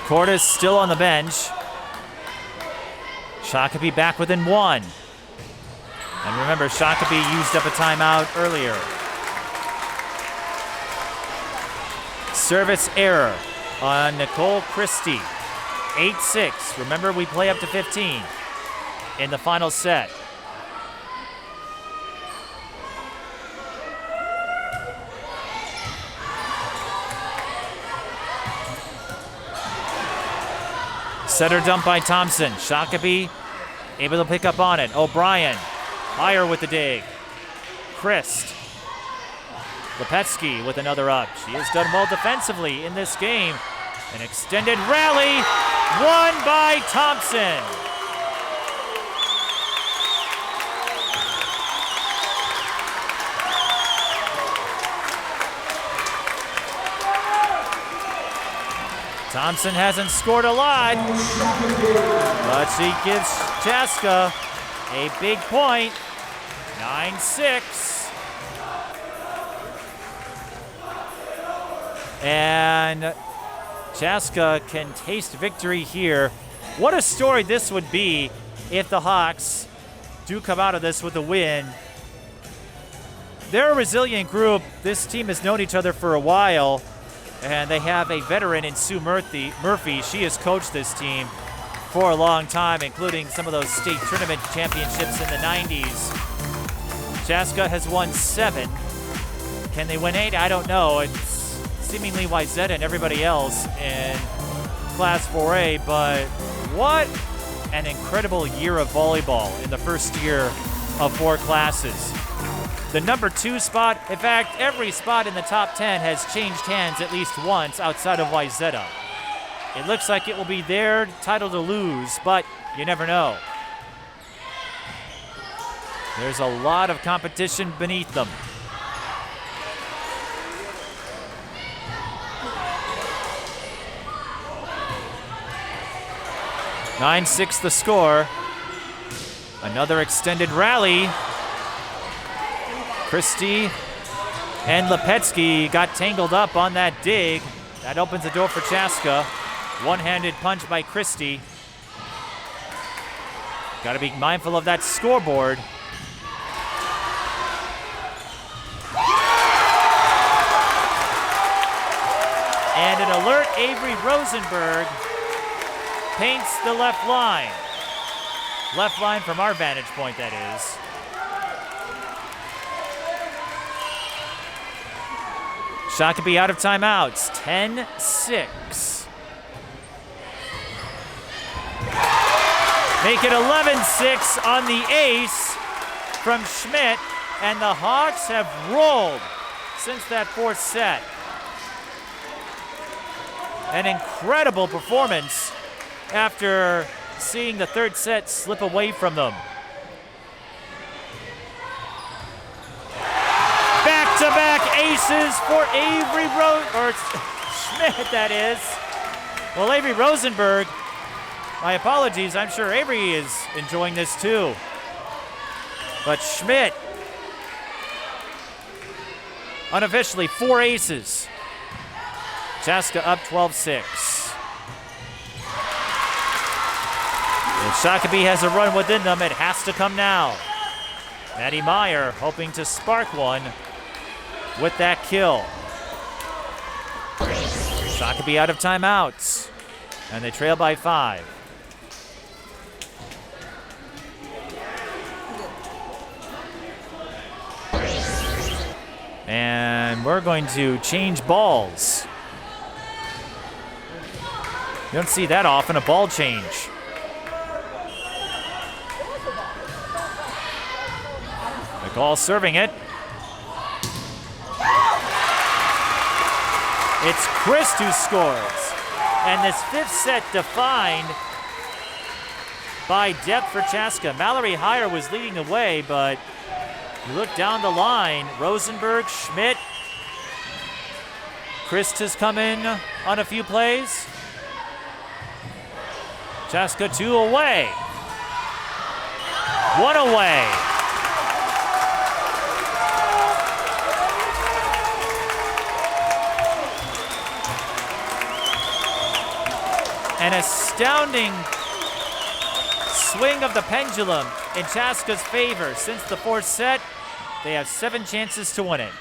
Cordes still on the bench. Shakopee back within one. And remember, Shakopee used up a timeout earlier. Service error on Nicole Christie. 8-6. Remember, we play up to 15 in the final set. Setter dump by Thompson. Shakopee able to pick up on it. O'Brien. Heyer with the dig. Christ. Lipetzky with another up. She has done well defensively in this game. An extended rally. Won by Thompson. Thompson hasn't scored a lot, but she gives Chaska a big point. 9-6. And Chaska can taste victory here. What a story this would be if the Hawks do come out of this with a win. They're a resilient group. This team has known each other for a while. And they have a veteran in Sue Murphy. She has coached this team for a long time, including some of those state tournament championships in the 90s. Chaska has won 7. Can they win 8? I don't know. It's seemingly Wayzata and everybody else in Class 4A, but what an incredible year of volleyball in the first year of 4 classes. The number 2 spot, in fact, every spot in the top 10 has changed hands at least once outside of Wayzata. It looks like it will be their title to lose, but you never know. There's a lot of competition beneath them. (9-6) the score. Another extended rally. Christie and Lipetzky got tangled up on that dig. That opens the door for Chaska. One-handed punch by Christie. Got to be mindful of that scoreboard. And an alert Avery Rosenberg paints the left line. Left line from our vantage point, that is. Shakopee out of timeouts, 10-6. Make it 11-6 on the ace from Schmidt, and the Hawks have rolled since that fourth set. An incredible performance after seeing the third set slip away from them. Back-to-back aces for Avery Schmidt, that is. Well, Avery Rosenberg, my apologies, I'm sure Avery is enjoying this too. But Schmidt, unofficially 4 aces. Chaska up 12-6. If Shakopee has a run within them, it has to come now. Maddie Meyer hoping to spark one with that kill. Shakopee out of timeouts, and they trail by 5. And we're going to change balls. You don't see that often, a ball change. McCall serving it. It's Chris who scores. And this fifth set defined by depth for Chaska. Mallory Hire was leading the way, but you look down the line, Rosenberg, Schmidt. Chris has come in on a few plays. Chaska 2 away. 1 away. An astounding swing of the pendulum in Chaska's favor. Since the fourth set, they have 7 chances to win it.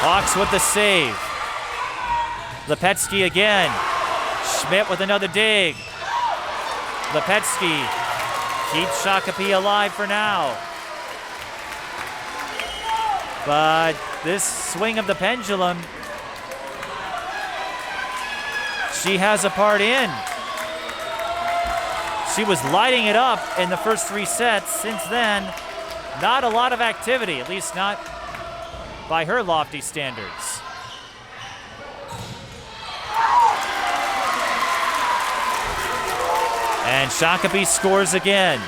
Hawks with the save. Lipetzky again. Schmidt with another dig. Lipetzky keeps Shakopee alive for now. But this swing of the pendulum, she has a part in. She was lighting it up in the first 3 sets. Since then, not a lot of activity, at least not by her lofty standards. And Shakopee scores again,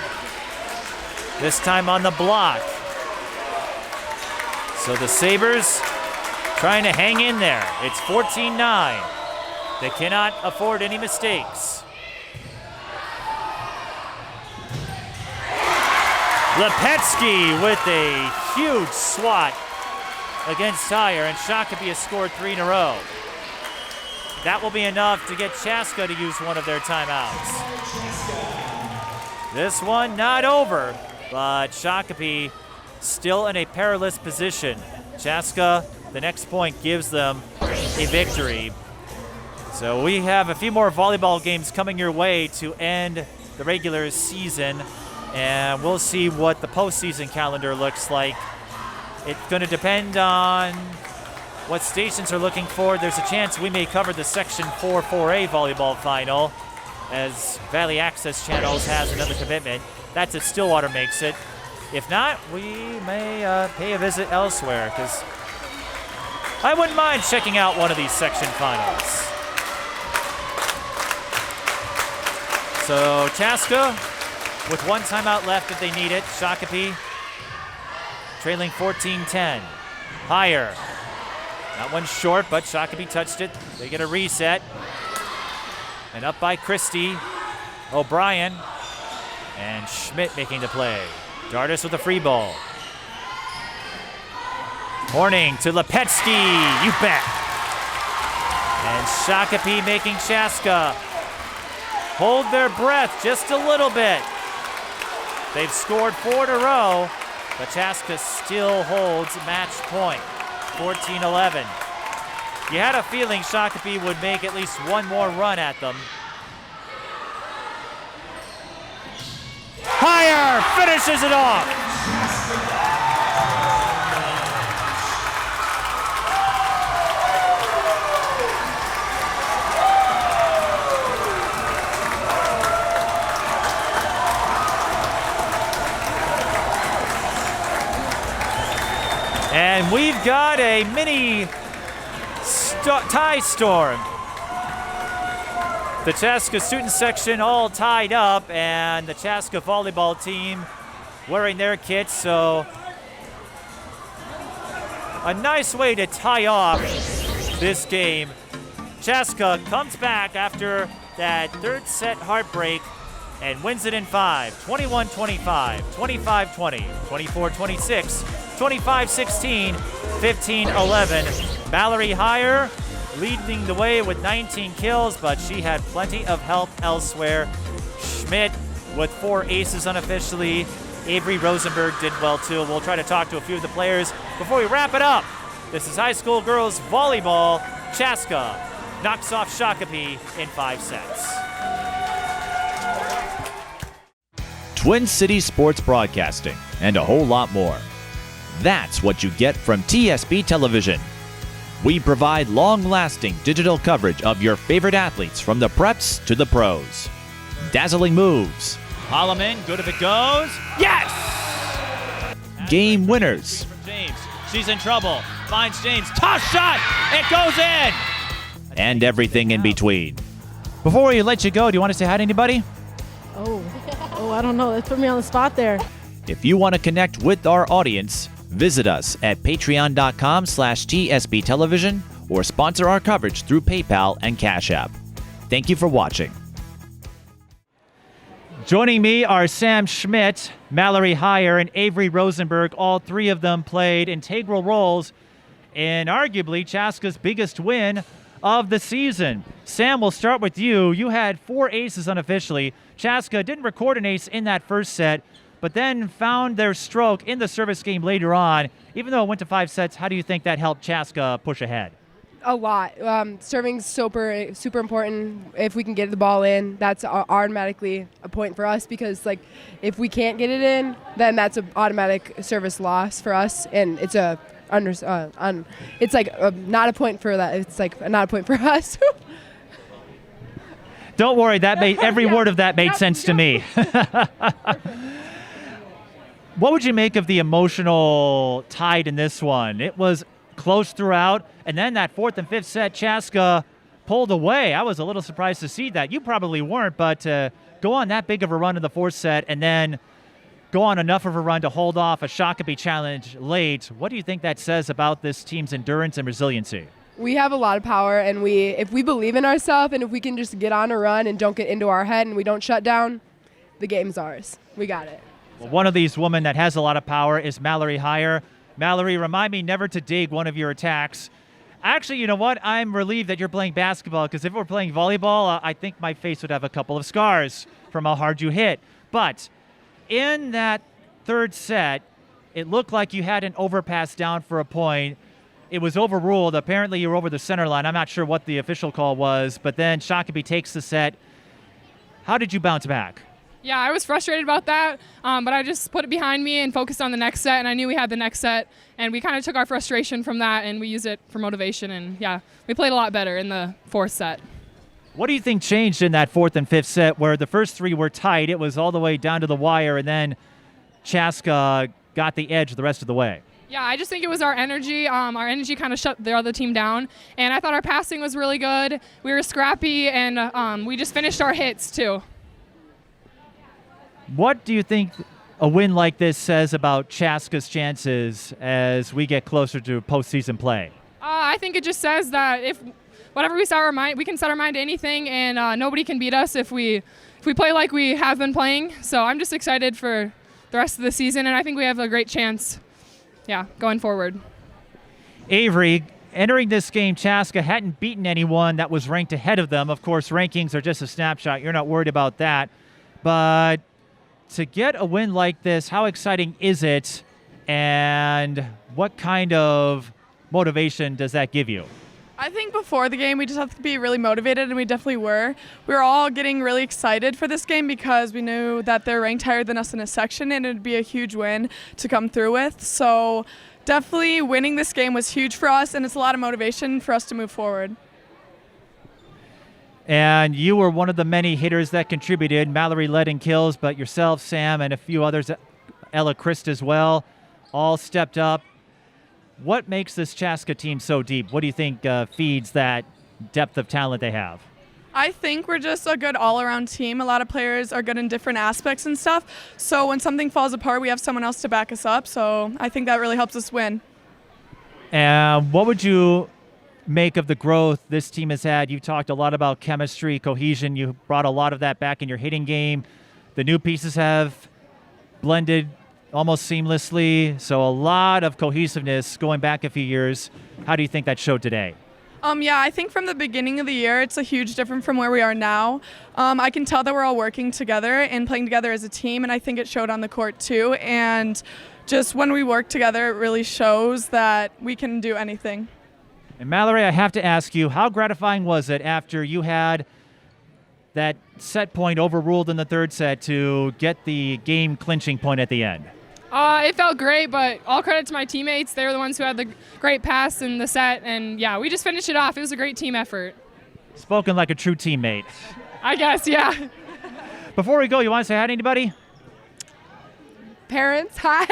this time on the block. So the Sabers trying to hang in there. It's 14-9. They cannot afford any mistakes. Lipetzky with a huge swat against Tyre, and Shakopee has scored 3 in a row. That will be enough to get Chaska to use one of their timeouts. This one not over, but Shakopee still in a perilous position. Chaska, the next point gives them a victory. So we have a few more volleyball games coming your way to end the regular season, and we'll see what the postseason calendar looks like. It's going to depend on what stations are looking for. There's a chance we may cover the Section 4 4A volleyball final, as Valley Access Channels has another commitment. That's if Stillwater makes it. If not, we may pay a visit elsewhere, because I wouldn't mind checking out one of these section finals. So Chaska with 1 timeout left if they need it. Shakopee trailing 14-10. Higher. That one's short, but Shakopee touched it. They get a reset. And up by Christie, O'Brien, and Schmidt making the play. Dardis with a free ball. Horning to Lipetzky, you bet. And Shakopee making Chaska hold their breath just a little bit. They've scored 4 in a row, but Chaska still holds match point, 14-11. You had a feeling Shakopee would make at least one more run at them. Higher finishes it off. And we've got a mini tie storm. The Chaska student section all tied up, and the Chaska volleyball team wearing their kits. So a nice way to tie off this game. Chaska comes back after that third set heartbreak and wins it in 5, 21-25, 25-20, 24-26, 25-16, 15-11. Mallory Higher leading the way with 19 kills, but she had plenty of help elsewhere. Schmidt with 4 aces unofficially. Avery Rosenberg did well too. We'll try to talk to a few of the players before we wrap it up. This is high school girls volleyball. Chaska knocks off Shakopee in 5 sets. Twin Cities Sports Broadcasting, and a whole lot more. That's what you get from TSB Television. We provide long-lasting digital coverage of your favorite athletes from the preps to the pros. Dazzling moves. Holloman, good if it goes. Yes! Game winners. From James. She's in trouble. Finds James. Tough shot! It goes in! And everything in between. Before we let you go, do you want to say hi to anybody? Oh, I don't know. That put me on the spot there. If you want to connect with our audience, visit us at patreon.com/TSB Television or sponsor our coverage through PayPal and Cash App. Thank you for watching. Joining me are Sam Schmidt, Mallory Higher, and Avery Rosenberg. All 3 of them played integral roles in arguably Chaska's biggest win of the season. Sam, we'll start with you. You had 4 aces unofficially. Chaska didn't record an ace in that first set, but then found their stroke in the service game later on. Even though it went to 5 sets, how do you think that helped Chaska push ahead? A lot. Serving's super important. If we can get the ball in, that's automatically a point for us, because like if we can't get it in, then that's an automatic service loss for us, and it's it's like not a point for that. It's like not a point for us. Don't worry, that made every word of that made sense to me. What would you make of the emotional tide in this one? It was close throughout, and then that 4th and 5th set, Chaska pulled away. I was a little surprised to see that. You probably weren't, but go on that big of a run in the 4th set and then go on enough of a run to hold off a Shakopee challenge late. What do you think that says about this team's endurance and resiliency? We have a lot of power, and if we believe in ourselves, and if we can just get on a run and don't get into our head and we don't shut down, the game's ours. We got it. Well, one of these women that has a lot of power is Mallory Higher. Mallory, remind me never to dig one of your attacks. Actually, you know what? I'm relieved that you're playing basketball, because if we're playing volleyball, I think my face would have a couple of scars from how hard you hit. But in that 3rd set, it looked like you had an overpass down for a point. It was overruled. Apparently, you were over the center line. I'm not sure what the official call was, but then Shakopee takes the set. How did you bounce back? Yeah, I was frustrated about that, but I just put it behind me and focused on the next set, and I knew we had the next set, and we kind of took our frustration from that, and we used it for motivation, and yeah, we played a lot better in the 4th set. What do you think changed in that 4th and 5th set, where the first 3 were tight, it was all the way down to the wire, and then Chaska got the edge the rest of the way? Yeah, I just think it was our energy. Our energy kind of shut the other team down, and I thought our passing was really good. We were scrappy, and we just finished our hits, too. What do you think a win like this says about Chaska's chances as we get closer to postseason play? I think it just says that whatever we set our mind, we can set our mind to anything, and nobody can beat us if we play like we have been playing. So I'm just excited for the rest of the season, and I think we have a great chance, going forward. Avery, entering this game, Chaska hadn't beaten anyone that was ranked ahead of them. Of course, rankings are just a snapshot. You're not worried about that. But to get a win like this, how exciting is it? And what kind of motivation does that give you? I think before the game, we just have to be really motivated, and we definitely were. We were all getting really excited for this game because we knew that they're ranked higher than us in a section, and it would be a huge win to come through with. So definitely winning this game was huge for us, and it's a lot of motivation for us to move forward. And you were one of the many hitters that contributed. Mallory led in kills, but yourself, Sam, and a few others, Ella Christ as well, all stepped up. What makes this Chaska team so deep? What do you think feeds that depth of talent they have? I think we're just a good all-around team. A lot of players are good in different aspects and stuff. So when something falls apart, we have someone else to back us up. So I think that really helps us win. And what would you make of the growth this team has had? You talked a lot about chemistry, cohesion. You brought a lot of that back in your hitting game. The new pieces have blended almost seamlessly, so a lot of cohesiveness going back a few years. How do you think that showed today? I think from the beginning of the year, it's a huge difference from where we are now. I can tell that we're all working together and playing together as a team, and I think it showed on the court too. And just when we work together, it really shows that we can do anything. And Mallory, I have to ask you, how gratifying was it after you had that set point overruled in the third set to get the game clinching point at the end? It felt great, but all credit to my teammates. They were the ones who had the great pass in the set, and we just finished it off. It was a great team effort. Spoken like a true teammate. I guess, yeah. Before we go, you want to say hi to anybody? Parents, hi.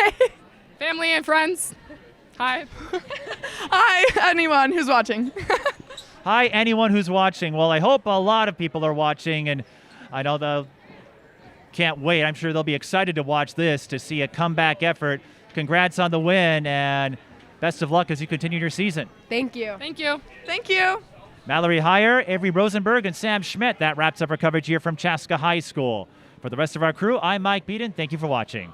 Family and friends, hi. Hi, anyone who's watching. Hi, anyone who's watching. Well, I hope a lot of people are watching, and I know they'll can't wait. I'm sure they'll be excited to watch this, to see a comeback effort. Congrats on the win, and best of luck as you continue your season. Thank you. Thank you. Thank you. Mallory Heyer, Avery Rosenberg, and Sam Schmidt. That wraps up our coverage here from Chaska High School. For the rest of our crew, I'm Mike Beaton. Thank you for watching.